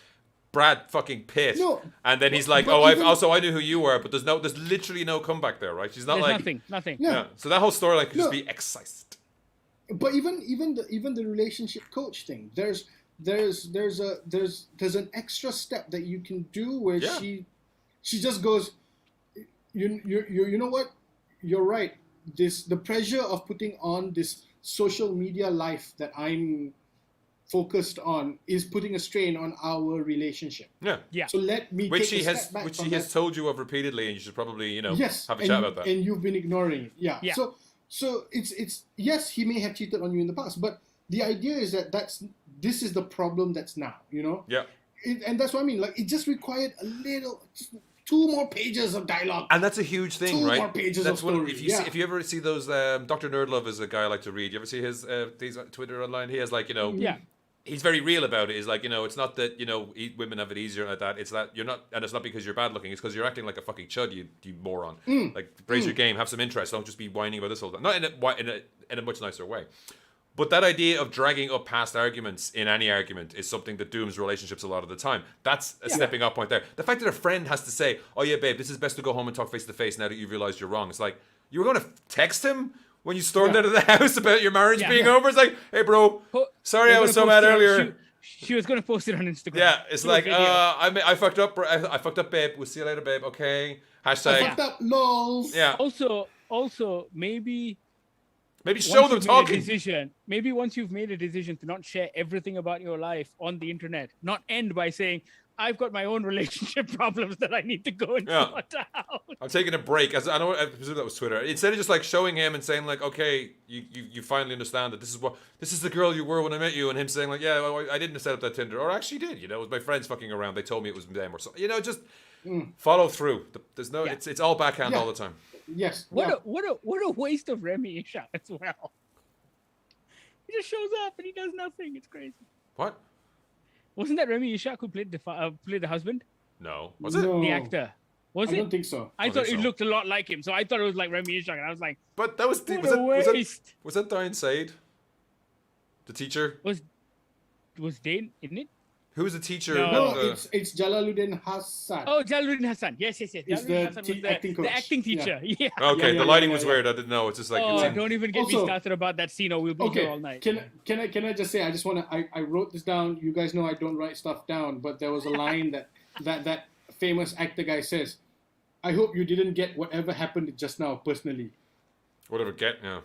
Brad fucking Pitt. No, and then he's like, I knew who you were, but there's literally no comeback there, right? She's not nothing. Yeah. So that whole story could just be excised. But even the relationship coach thing, there's an extra step that you can do where she just goes, you know what, you're right. The pressure of putting on this social media life that I'm focused on is putting a strain on our relationship. Yeah. So let me which take he a has step back which from he has that. told you of repeatedly, and you should probably have a Yes, chat about that. And you've been ignoring it. Yeah. Yeah. So it's yes, he may have cheated on you in the past, but the idea is that this is the problem that's now, Yeah. And that's what I mean. Like, it just required just 2 more pages of dialogue. And that's a huge thing, 2 right? more pages That's of one. story. If you ever see those, Dr. Nerdlove is a guy I like to read. You ever see his these Twitter online? He has Yeah. He's very real about it. He's like, it's not that women have it easier like that. It's that you're not, and it's not because you're bad looking. It's because you're acting like a fucking chud, you moron. Like, raise your game, have some interest. Don't just be whining about this whole time. Not in a much nicer way. But that idea of dragging up past arguments in any argument is something that dooms relationships a lot of the time. That's a stepping up point there. The fact that a friend has to say, "Oh yeah, babe, this is best to go home and talk face to face now that you've realized you're wrong." It's like, you were going to text him when you stormed out of the house about your marriage being over. It's like, "Hey, bro, sorry I was so mad earlier." She was going to post it on Instagram. Yeah, it's like, I fucked up. I fucked up, babe. We'll see you later, babe. Okay. Hashtag. I fucked up, lols. Yeah. Also, maybe show them talking. Maybe once you've made a decision to not share everything about your life on the internet, not end by saying, "I've got my own relationship problems that I need to go and sort out. I'm taking a break." I presume that was Twitter. Instead of just like showing him and saying like, "Okay, you finally understand that this is the girl you were when I met you," and him saying like, "Yeah, well, I didn't set up that Tinder, or I actually did. It was my friends fucking around. They told me it was them or something." Just follow through. There's no. It's all backhand all the time. Yes. What a waste of Remy Ishak as well. He just shows up and he does nothing. It's crazy. What? Wasn't that Remy Ishak who played the husband? No. Was it? The actor. Was it? I don't think so. I thought it looked a lot like him, so I thought it was like Remy Ishak, and I was like, but that was was that Diane Said? The teacher? Was Dane in it? Who was the teacher? No, it's Jalaluddin Hassan. Oh, Jalaluddin Hassan. Yes. He's Jalaluddin Hassan was acting coach. the acting teacher. Yeah. Okay, the lighting was weird. I didn't know. It's just like. Don't even get me started about that scene, or we'll be here all night. Can I just say, I wrote this down. You guys know I don't write stuff down, but there was a line that famous actor guy says, "I hope you didn't get whatever happened just now personally." Whatever yeah.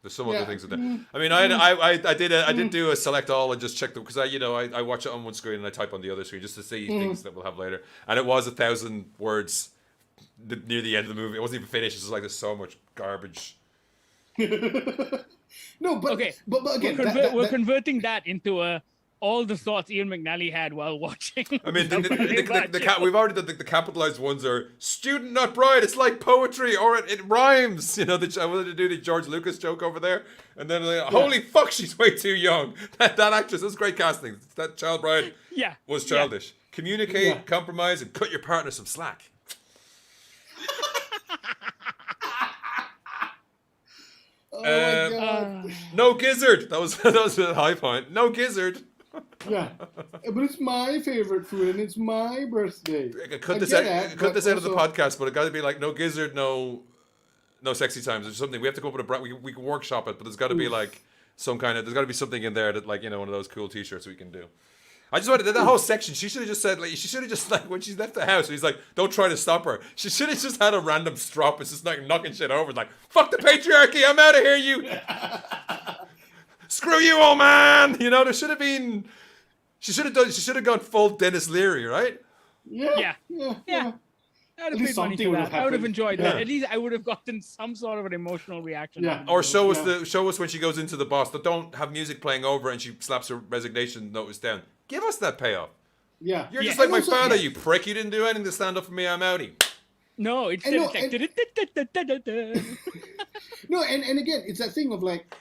There's some other things in there. I mean, I did do a select all and just check them because I watch it on one screen and I type on the other screen just to see things that we'll have later. And it was 1,000 words near the end of the movie. It wasn't even finished. It's just like there's so much garbage. No, but okay. But again, we're converting that into all the thoughts Ian McNally had while watching. I mean, we've already done the capitalized ones are student, not bride. It's like poetry, or it rhymes. I wanted to do the George Lucas joke over there, and then holy fuck, she's way too young. That actress, that's great casting. That child bride was childish. Communicate, compromise, and cut your partner some slack. Oh my God. No gizzard. That was a high point. No gizzard. Yeah, but it's my favorite food and it's my birthday. Cut this out of the podcast, but it got to be like no gizzard, no sexy times or something. We have to come up with a brand. We can workshop it, but there's got to be like there's got to be something in there that one of those cool T-shirts we can do. I just wanted that whole section. She should have just said when she left the house. He's like, "Don't try to stop her." She should have just had a random strop. It's just like knocking shit over. It's like, "Fuck the patriarchy! I'm out of here, you." Screw you, old man. There should have been. She should have gone full Dennis Leary, right? Yeah. I would have paid money for that. I would have enjoyed that. At least I would have gotten some sort of an emotional reaction. Yeah. Or show us when she goes into the boss. But don't have music playing over and she slaps her resignation notice down. Give us that payoff. Yeah. You're just And like my also- father, yeah. you prick. You didn't do anything to stand up for me. I'm outie. No, instead no, it's like. No, and again, it's that thing of like,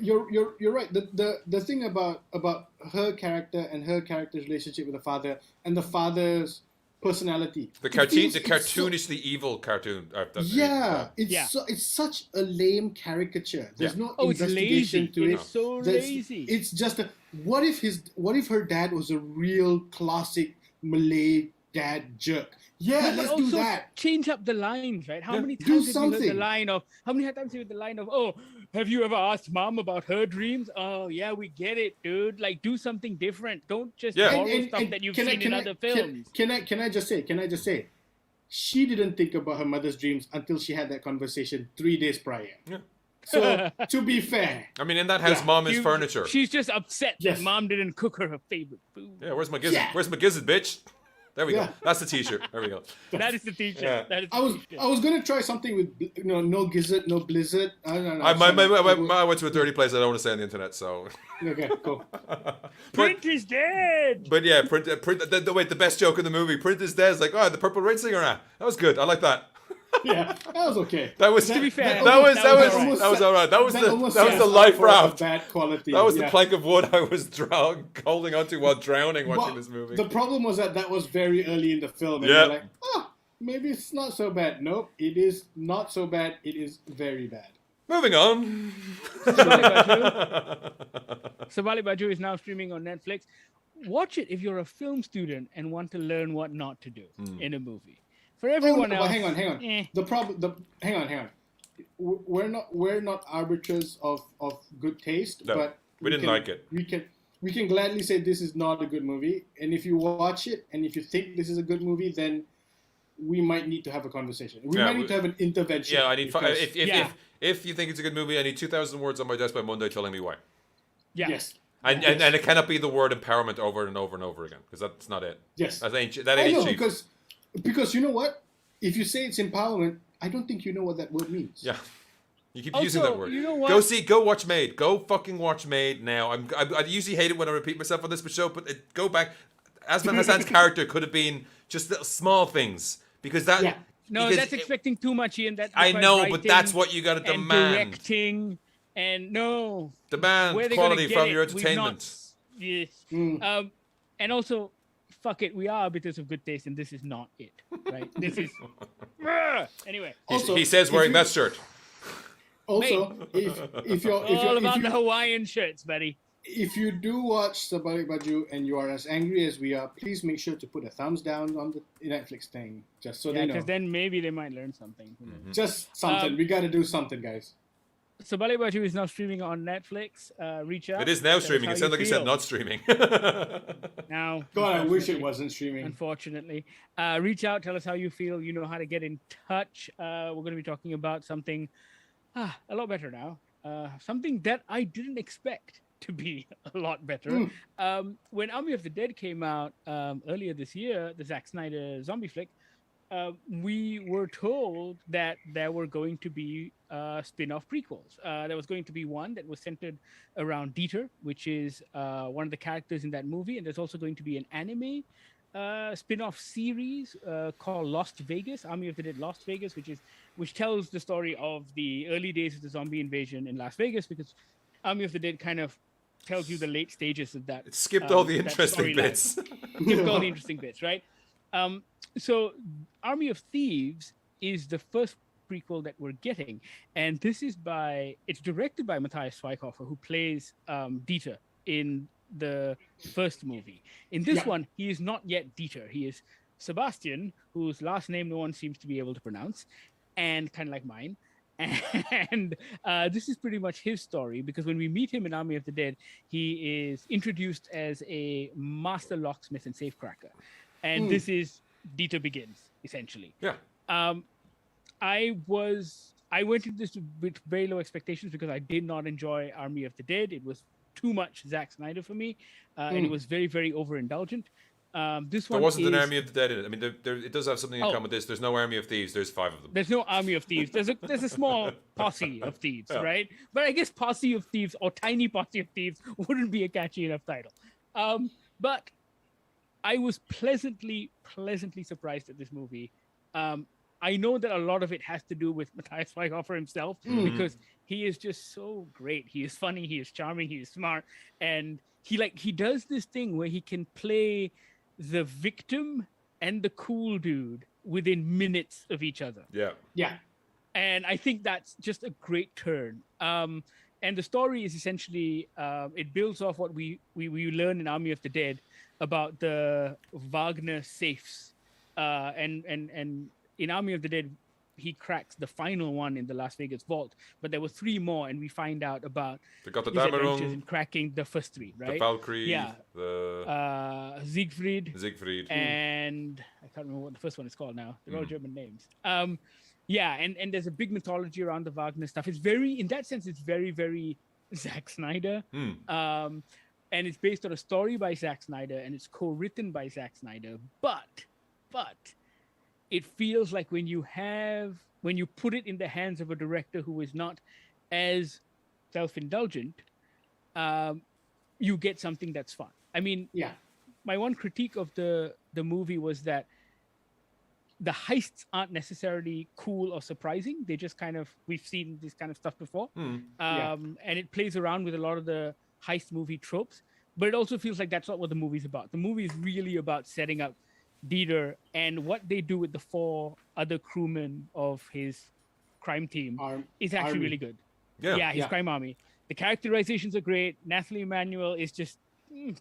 you're right. The thing about her character and her character's relationship with the father and the father's personality. The It feels- it's so- cartoonishly evil cartoon. It's such a lame caricature. There's no Oh, it's investigation lazy. to It it. is so There's- lazy. It's just what if her dad was a real classic Malay dad jerk? Yeah, But let's also do that. change up the lines, right? How Yeah. many Do times have you heard the something. line of? How many times have you heard the line of? Oh, have you ever asked mom about her dreams? Oh, yeah, we get it, dude. Like, do something different. Don't just Yeah. borrow stuff that you've seen in other films. Can I just say? She didn't think about her mother's dreams until she had that conversation 3 days prior. Yeah. So to be fair, I mean, in that house, Yeah. mom is You- furniture. She's just upset Yes. that mom didn't cook her favorite food. Yeah, where's my gizzard? Yeah. Where's my gizzard, bitch? There we Yeah. go. That's the T-shirt. There we go. That is the teacher. Yeah. That is the I was gonna try something with no gizzard, no blizzard. I don't know. I went to a dirty place I don't want to say on the internet. So, Okay, cool. Print is dead. but yeah, print. Wait, the best joke in the movie. Print is dead. It's like, oh, the Purple Rain Singer. That was good. I like that. Yeah, that was okay. That was To be fair, That was almost all right. That was that almost the sets up life for a raft. Bad quality. That was the yeah. plank of wood I was holding onto while drowning watching But this movie. The problem was that was very early in the film, and Yeah. you're like, maybe it's not so bad. Nope, it is not so bad. It is very bad. Moving on. So Balik Baju is now streaming on Netflix. Watch it if you're a film student and want to learn what not to do in a movie. For everyone else, But hang on. eh. The problem. Hang on. We're not arbiters of good taste, No, but we didn't like it. We can gladly say this is not a good movie, and if you watch it and if you think this is a good movie, then we might need to have a conversation. We Yeah, might need to have an intervention. Yeah, I need. because- If you think it's a good movie, I need 2,000 words on my desk by Monday telling me why. Yeah. Yes. And it cannot be the word empowerment over and over and over again because that's not it. Yes. That ain't I know cheap. because you know what? If you say it's empowerment, I don't think you know what that word means. Yeah. You keep Also, using that word. you know what? Go watch Made. Go fucking watch Made now. I usually hate it when I repeat myself on this show, but go back. Asman Hassan's character could have been just little small things because that. Yeah. No, because that's expecting too much, Ian. That I requires know, but writing that's what you got to and demand. directing, and no, Demand where they're gonna quality get from it, your we've entertainment. not- Yes. Mm. And also, fuck it, we are arbiters of good taste, and this is not it, right? This is. Anyway, Also, He says if wearing you- that shirt. Also, if you're all if about you, the Hawaiian shirts, buddy. if you do watch the Balik Baju and you are as angry as we are, please make sure to put a thumbs down on the Netflix thing, just so Yeah, they know. because then maybe they might learn something. Who knows? Just something. We got to do something, guys. So Balik Baju is now streaming on Netflix. Reach out. It is now Tell us streaming. how It sounded like you said feel. not streaming. Now, God, I wish it unfortunately- wasn't streaming. Unfortunately, reach out. Tell us how you feel. You know how to get in touch. We're going to be talking about something a lot better now. Something that I didn't expect to be a lot better. When Army of the Dead came out earlier this year, the Zack Snyder zombie flick, we were told that there were going to be spin-off prequels. There was going to be one that was centered around Dieter, which is one of the characters in that movie, and there's also going to be an anime spin-off series called Lost Vegas, Army of the Dead Lost Vegas, which tells the story of the early days of the zombie invasion in Las Vegas, because Army of the Dead kind of tells you the late stages of that. It skipped all the that interesting storyline. bits. Skipped all the interesting bits, right? So Army of Thieves is the first prequel that we're getting, and this is it's directed by Matthias Schweighöfer, who plays Dieter in the first movie. In this one, he is not yet Dieter. He is Sebastian, whose last name no one seems to be able to pronounce, and kind of like mine. And this is pretty much his story, because when we meet him in Army of the Dead, he is introduced as a master locksmith and safecracker. And this is Dieter Begins, essentially. Yeah. I went into this with very low expectations because I did not enjoy Army of the Dead. It was too much Zack Snyder for me, and it was very, very overindulgent. This There one wasn't an is- Army of the Dead in it. I mean, it does have something in common with this. There's no Army of Thieves. There's 5 of them. There's no Army of Thieves. There's a small posse of thieves, right? But I guess posse of thieves or tiny posse of thieves wouldn't be a catchy enough title. But I was pleasantly surprised at this movie. I know that a lot of it has to do with Matthias Schweighöfer himself because he is just so great. He is funny, he is charming, he is smart, and he does this thing where he can play the victim and the cool dude within minutes of each other. Yeah. And I think that's just a great turn. And the story is essentially it builds off what we learn in Army of the Dead about the Wagner safes. And in Army of the Dead, he cracks the final one in the Las Vegas vault, but there were 3 more, and we find out about They got the his adventures Damerung, in cracking the first 3, right? the Valkyrie, Yeah. the Siegfried, Siegfried. and I can't remember what the first one is called now. They're all German names. Yeah, and there's a big mythology around the Wagner stuff. It's very, in that sense, it's very, very Zack Snyder. And it's based on a story by Zack Snyder, and it's co-written by Zack Snyder. But it feels like when you put it in the hands of a director who is not as self-indulgent, you get something that's fun. I mean, my one critique of the movie was that the heists aren't necessarily cool or surprising. They just kind of, we've seen this kind of stuff before. And it plays around with a lot of the heist movie tropes, but it also feels like that's not what the movie's about. The movie is really about setting up Dieter and what they do with the 4 other crewmen of his crime team is actually really good. His crime army. The characterizations are great. Nathalie Emmanuel is just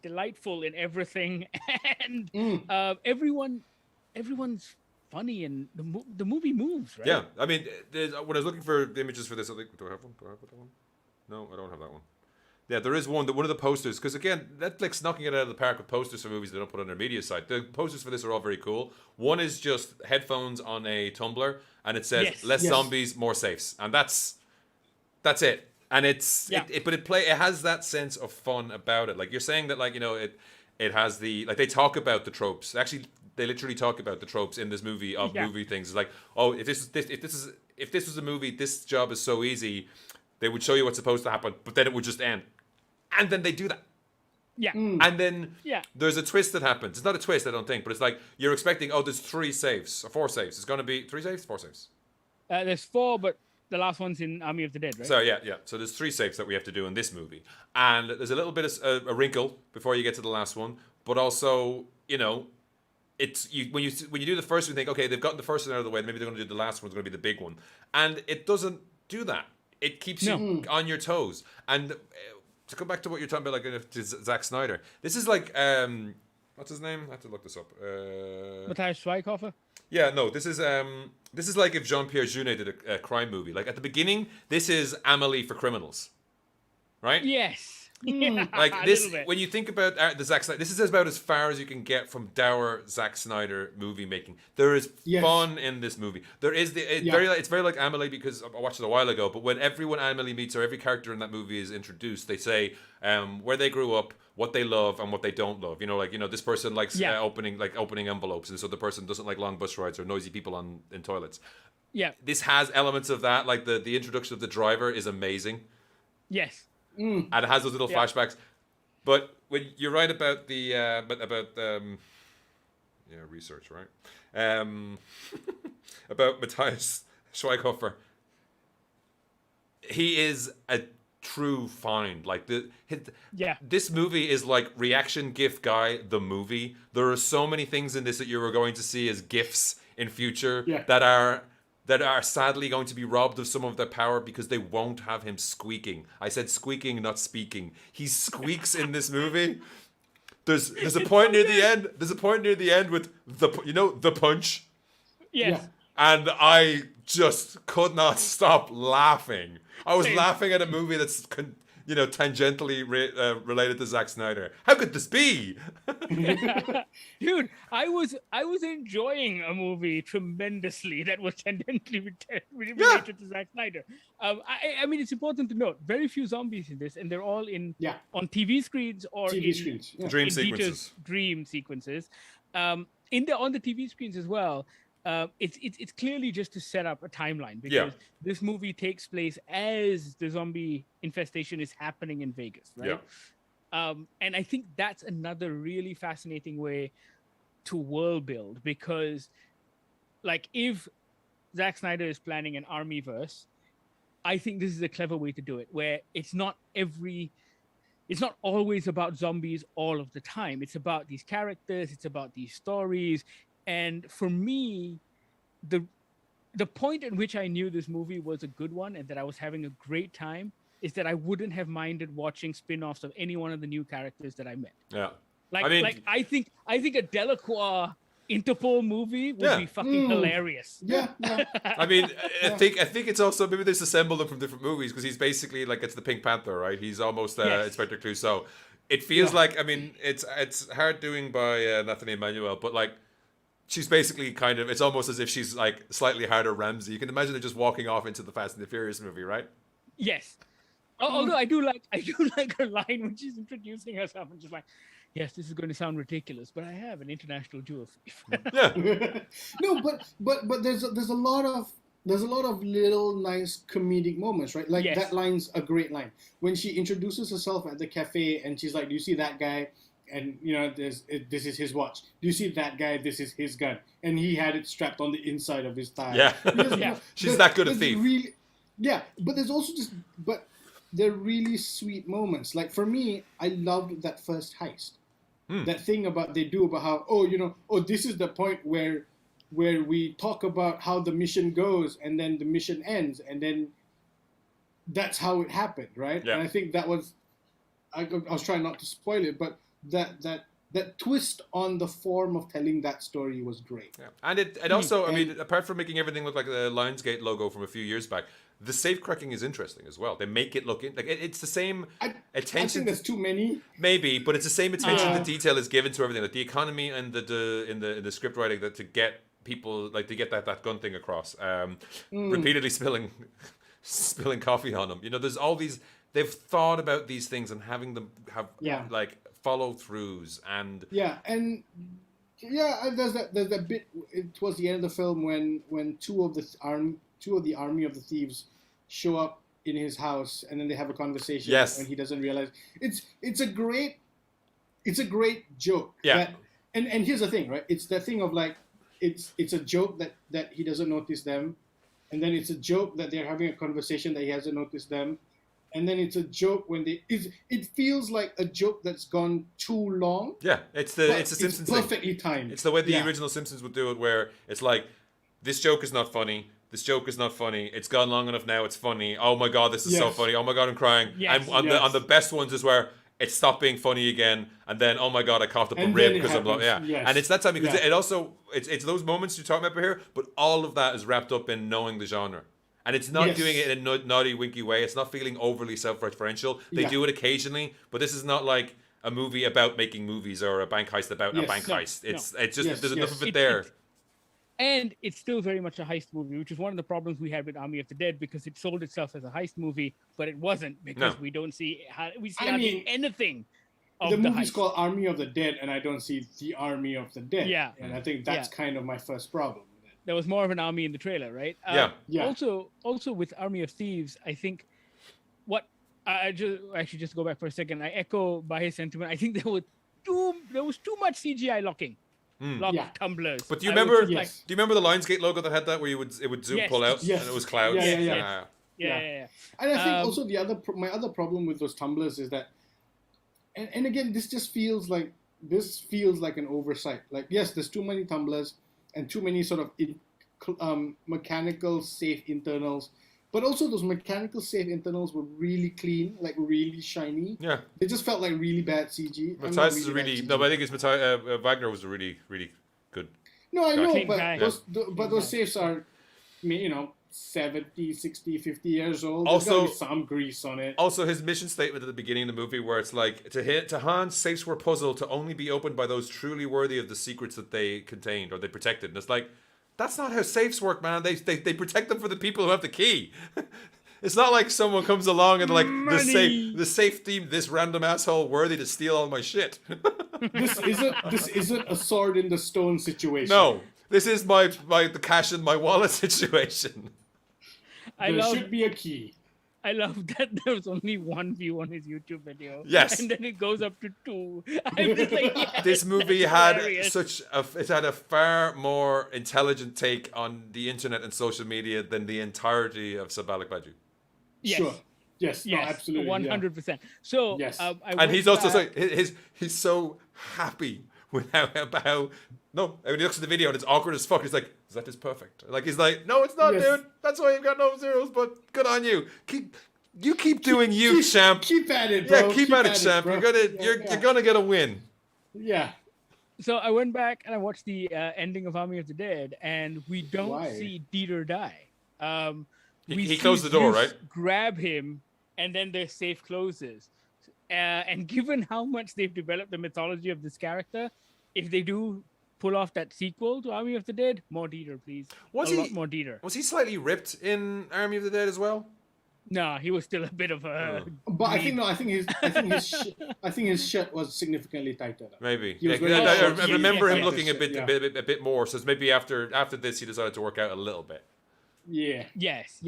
delightful in everything. And everyone's funny, and the movie moves, right? Yeah, I mean, when I was looking for the images for this, I think, do I have one? That one? No, I don't have that one. Yeah, there is one. One of the posters, because again, Netflix knocking it out of the park with posters for movies they don't put on their media site. The posters for this are all very cool. One is just headphones on a tumbler, and it says "Less zombies, more safes," and that's it. And it has that sense of fun about it. Like you're saying that, like, you know, it has the, like, they talk about the tropes. Actually, they literally talk about the tropes in this movie of movie things. It's like, oh, if this was a movie, this job is so easy. They would show you what's supposed to happen, but then it would just end. And then they do that. Yeah. And then there's a twist that happens. It's not a twist, I don't think, but it's like you're expecting, oh, there's 3 safes or 4 safes. It's going to be 3 safes, 4 safes. There's 4, but the last one's in Army of the Dead, right? So yeah. So there's 3 safes that we have to do in this movie, and there's a little bit of a wrinkle before you get to the last one, but also, you know, it's when you do the first one, you think, okay, they've gotten the first one out of the way, maybe they're going to do the last one's going to be the big one, and it doesn't do that. It keeps you on your toes. And to come back to what you're talking about, like Zack Snyder, this is like what's his name? I have to look this up. Matthias Schweighöfer. Yeah, no, this is like if Jean-Pierre Jeunet did a crime movie. Like at the beginning, this is Amélie for criminals, right? Yes. Like this, when you think about the Zack Snyder, this is about as far as you can get from dour Zack Snyder movie making. There is fun in this movie. There is it's very like Amélie, because I watched it a while ago. But when everyone Amélie meets, or every character in that movie is introduced, they say where they grew up, what they love, and what they don't love. You know, like, you know, this person likes opening envelopes, and this other person doesn't like long bus rides or noisy people in toilets. Yeah, this has elements of that. Like the introduction of the driver is amazing. Yes. And it has those little flashbacks, but when you're right about the research, right? About Matthias Schweighöfer, he is a true find. Like this movie is like Reaction GIF Guy the movie. There are so many things in this that you are going to see as GIFs in future that are sadly going to be robbed of some of their power because they won't have him squeaking. I said squeaking, not speaking. He squeaks in this movie. There's a point near the end. There's a point near the end with the punch. Yes. And I just could not stop laughing. I was laughing at a movie that's tangentially related to Zack Snyder. How could this be? Dude, I was enjoying a movie tremendously that was tangentially related to Zack Snyder. I mean, it's important to note, very few zombies in this, and they're all on TV screens or dream sequences. Dream sequences. On the TV screens as well. It's clearly just to set up a timeline, because this movie takes place as the zombie infestation is happening in Vegas, right? And I think that's another really fascinating way to world build, because like if Zack Snyder is planning an army verse, I think this is a clever way to do it, where it's not always about zombies all of the time. It's about these characters, it's about these stories. And for me, the point at which I knew this movie was a good one and that I was having a great time is that I wouldn't have minded watching spin-offs of any one of the new characters that I met. Yeah. I think a Delacroix Interpol movie would be fucking hilarious. Yeah. I mean, I think it's also maybe they assembled them from different movies, because he's basically like, it's the Pink Panther, right? He's almost Inspector Clouseau. It feels like, I mean, it's hard doing by Nathalie Emmanuel, but like, she's basically kind of, it's almost as if she's like slightly harder Ramsey. You can imagine her just walking off into the Fast and the Furious movie, right? Yes. Although I do like her line when she's introducing herself and just like, yes, this is going to sound ridiculous, but I have an international jewel thief. Yeah. No, but there's a lot of little nice comedic moments, right? Like that line's a great line when she introduces herself at the cafe and she's like, "Do you see that guy?" And you know, this is his watch. Do you see that guy? This is his gun, and he had it strapped on the inside of his thigh. Yeah, because, you know, she's that good a thief. Really, yeah, but there's also they're really sweet moments. Like for me, I loved that first heist. That thing they do about how this is the point where we talk about how the mission goes and then the mission ends and then that's how it happened, right? Yeah. And I think that was I was trying not to spoil it, but that twist on the form of telling that story was great. Yeah. And it also, I mean, apart from making everything look like the Lionsgate logo from a few years back, the safe cracking is interesting as well. They make it look like it's the same attention. I think there's too many. Maybe, but it's the same attention to detail is given to everything. Like the economy and in the script writing, that to get people to get that gun thing across. Repeatedly spilling coffee on them. You know, there's all these. They've thought about these things and having them have like follow throughs and and there's that bit towards the end of the film when two of the Army of the Thieves show up in his house and then they have a conversation and he doesn't realize it's a great joke. Yeah. And here's the thing, right? It's the thing of like it's a joke that he doesn't notice them, and then it's a joke that they're having a conversation that he hasn't noticed them, and then it's a joke when it feels like a joke that's gone too long. Yeah, it's the Simpsons perfectly timed. It's the way the original Simpsons would do it, where it's like, this joke is not funny. This joke is not funny. It's gone long enough now. It's funny. Oh my god, this is so funny. Oh my god, I'm crying. Yes. And on the best ones is where it stopped being funny again, and then oh my god, I coughed up a rib because I'm and it's that time because it also it's those moments you're talking about here, but all of that is wrapped up in knowing the genre. And it's not doing it in a naughty, winky way. It's not feeling overly self-referential. They do it occasionally, but this is not like a movie about making movies or a bank heist about a bank heist. It's just there's enough of it there. And it's still very much a heist movie, which is one of the problems we had with Army of the Dead, because it sold itself as a heist movie, but it wasn't, because we don't see hardly anything of the the movie's heist. called Army of the Dead, and I don't see the Army of the Dead. Yeah. And I think that's kind of my first problem with it. There was more of an army in the trailer, right? Also with Army of Thieves, I think what I just go back for a second. I echo Bahir's sentiment. I think there was too much CGI locking. Tumblers. But do you remember the Lionsgate logo that had that, where it would zoom pull out and it was clouds? Yeah. And I think also my other problem with those tumblers is that, and again, this feels like an oversight. Like, yes, there's too many tumblers and too many sort of mechanical safe internals. But also those mechanical safe internals were really clean, like really shiny. Yeah. They just felt like really bad CG. Matthias is but I think it's Wagner was a really, really good No, I know, but those safes are, 70, 60, 50 years old. There's gotta be some grease on it. Also, his mission statement at the beginning of the movie, where it's like, to Hans, safes were puzzled to only be opened by those truly worthy of the secrets that they contained or they protected. And it's like, that's not how safes work, man. They protect them for the people who have the key. It's not like someone comes along and like, the safe deemed this random asshole worthy to steal all my shit. This isn't a sword in the stone situation. No, this is the cash in my wallet situation. There should be a key. I love that there was only one view on his YouTube video. Yes. And then it goes up to 2. I'm just like, yes, This movie that's had hilarious. it had a far more intelligent take on the internet and social media than the entirety of Balik Baju. Yes. Sure. Yes. No, Yes, absolutely. 100%. So, Yes. And he's also so he's so happy with how when he looks at the video and it's awkward as fuck. He's like, "Is that just perfect?" Like he's like, "No, it's not, Yes. dude. That's why you've got no zeros. But good on you. Keep doing you, champ. Keep at it, bro. Yeah, keep at it, champ. bro. You're gonna get a win." Yeah. So I went back and I watched the ending of Army of the Dead, and we don't Why? see Dieter die. He see closed the door, Bruce right? Grab him, and then the safe closes. And given how much they've developed the mythology of this character, if they do pull off that sequel to Army of the Dead, more Dieter, please. Was a he- lot more Dieter? Was he slightly ripped in Army of the Dead as well? No, he was still a bit of a. But I think his shirt was significantly tighter. Maybe. He was Yeah, wearing I shorts. remember him Yeah. looking a Yeah. bit more. So it's maybe after this he decided to work out a little bit. Yeah. Yes,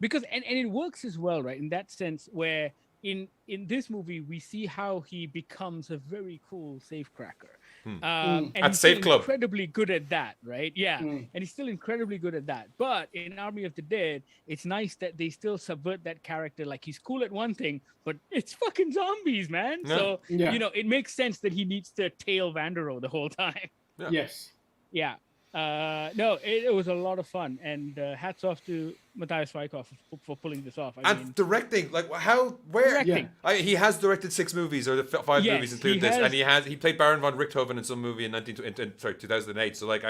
because and it works as well, right? In that sense, where in this movie we see how he becomes a very cool safecracker, and At he's Safe still Club. incredibly good at that, right? Yeah, and he's still incredibly good at that. But in Army of the Dead, it's nice that they still subvert that character. Like he's cool at one thing, but it's fucking zombies, man. Yeah. So Yeah. it makes sense that he needs to tail Vandero the whole time. Yeah. Yes. Yeah. No, it was a lot of fun, and hats off to Matthias Weikoff for pulling this off. I And mean, directing, like where? directing. He has directed 6 movies, or 5 Yes, movies including he this, has. and he played Baron von Richthofen in some movie in 2008. So like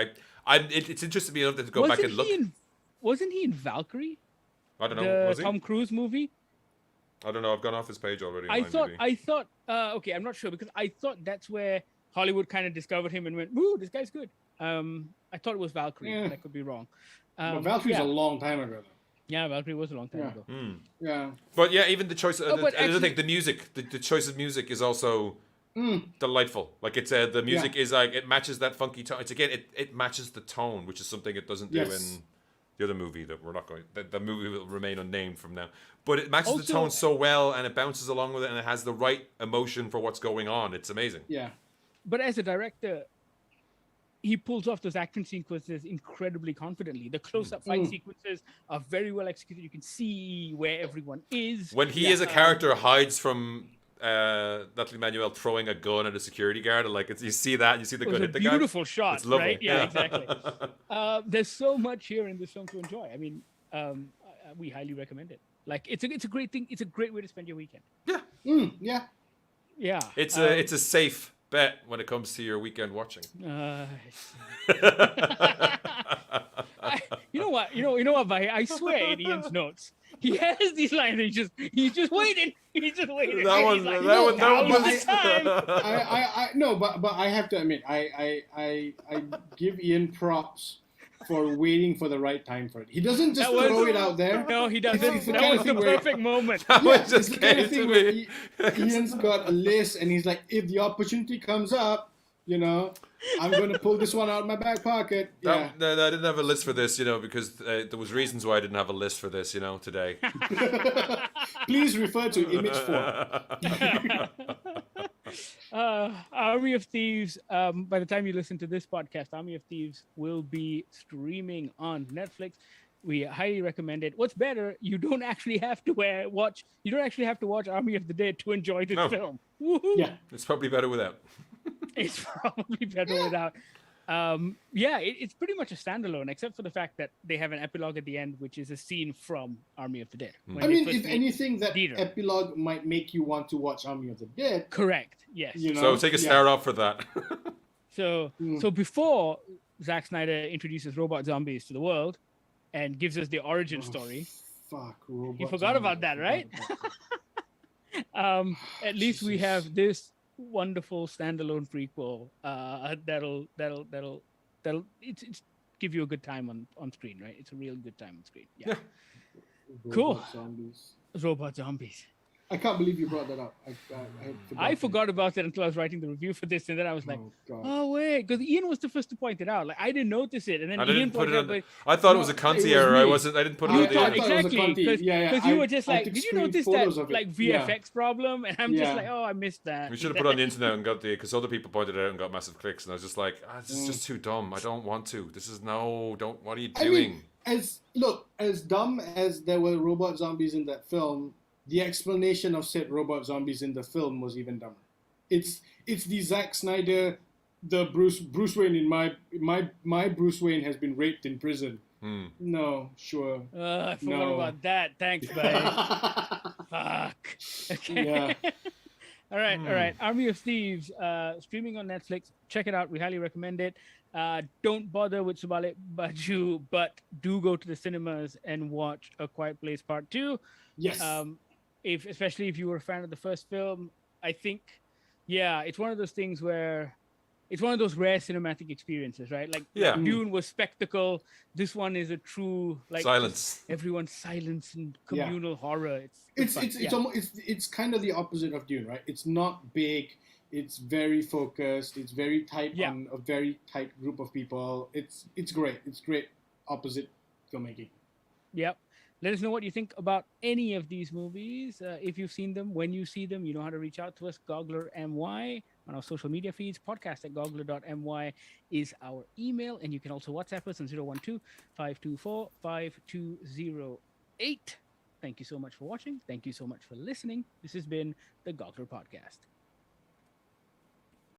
it's interesting me enough to go back and look. Wasn't he in Valkyrie, I don't know. the Was he? Tom Cruise movie? I don't know. I've gone off his page already. on I IMDb. thought. Okay, I'm not sure because I thought that's where Hollywood kind of discovered him and went, "Ooh, this guy's good." I thought it was Valkyrie. Yeah. But I could be wrong. But Valkyrie's yeah. a long time ago. Yeah, Valkyrie was a long time Yeah. ago. Yeah. But yeah, even the choice. Oh, but another actually- thing, the music. The choice of music is also delightful. Like it's the music is like it matches that funky tone. It's again it matches the tone, which is something it doesn't do Yes. in the other movie that we're not going. The movie will remain unnamed from now. But it matches the Also- tone so well, and it bounces along with it, and it has the right emotion for what's going on. It's amazing. Yeah. But as a director, he pulls off those action sequences incredibly confidently. The close-up fight sequences are very well executed. You can see where everyone is. When he as a character hides from Natalie Manuel throwing a gun at a security guard, and like you see that, and you see the It gun was a hit the guy. beautiful shot, It's lovely. right? Yeah, exactly. There's so much here in this film to enjoy. I mean, we highly recommend it. Like, it's a great thing. It's a great way to spend your weekend. Yeah, Yeah. Yeah, it's a safe bet when it comes to your weekend watching. You know what, Bahir? I swear in Ian's notes, he has these lines. He's just waiting. He's just waiting. That He's one, like, that one, that "Now's one the time." I no, but I have to admit, I give Ian props for waiting for the right time for it. He doesn't just That was- throw it out there. No, he doesn't. It's the That kind was of the thing where- perfect moment. That Yeah, one it's just the kind came of to thing where me. Ian's got a list, and he's like, if the opportunity comes up, I'm going to pull this one out of my back pocket. Yeah. No, I didn't have a list for this, because there was reasons why I didn't have a list for this, today. Please refer to image 4. Army of Thieves. By the time you listen to this podcast, Army of Thieves will be streaming on Netflix. We highly recommend it. What's better, you don't actually have to watch. You don't actually have to watch Army of the Dead to enjoy this No. film. Woohoo! Yeah. It's probably better without. It's probably better without. It's pretty much a standalone, except for the fact that they have an epilogue at the end, which is a scene from Army of the Dead. when I they mean, first if meet anything, that Dieter. epilogue might make you want to watch Army of the Dead. Correct. Yes. So take a star off for that. So before Zack Snyder introduces robot zombies to the world and gives us the origin story, Fuck, robot you forgot about zombies. that, right? At least we have this wonderful standalone prequel that'll it's give you a good time on screen, right? It's a real good time on screen. Yeah. Cool. Robot zombies. Robot zombies. I can't believe you brought that up. I forgot about it until I was writing the review for this, and then I was like, "Oh wait," because Ian was the first to point it out. Like I didn't notice it, and then Ian pointed it out. But I thought it was a Conti error. I didn't put it on the end. Exactly, because you were just like, "Did you notice that like VFX problem?" And I'm just like, "Oh, I missed that." We should have put it on the internet and got because other people pointed it out and got massive clicks, and I was just like, "This is just too dumb. I don't want to. This is don't. What are you doing?" As dumb as there were robot zombies in that film, the explanation of said robot zombies in the film was even dumber. It's the Zack Snyder, the Bruce Wayne in my Bruce Wayne has been raped in prison. No, sure. I forgot about that. Thanks, buddy. Fuck. Okay. Yeah. All right. Army of Thieves, streaming on Netflix. Check it out. We highly recommend it. Don't bother with Balik Baju, but do go to the cinemas and watch A Quiet Place Part 2. Yes. Especially if you were a fan of the first film, I think, it's one of those things where it's one of those rare cinematic experiences, right? Like Dune was spectacle. This one is a true silence. Everyone's silence and communal horror. It's kind of the opposite of Dune, right? It's not big. It's very focused. It's very tight on a very tight group of people. It's great. It's great opposite filmmaking. Yep. Let us know what you think about any of these movies. If you've seen them, when you see them, you know how to reach out to us. Goggler MY on our social media feeds. podcast@goggler.my is our email. And you can also WhatsApp us on 012-524-5208. Thank you so much for watching. Thank you so much for listening. This has been the Goggler Podcast.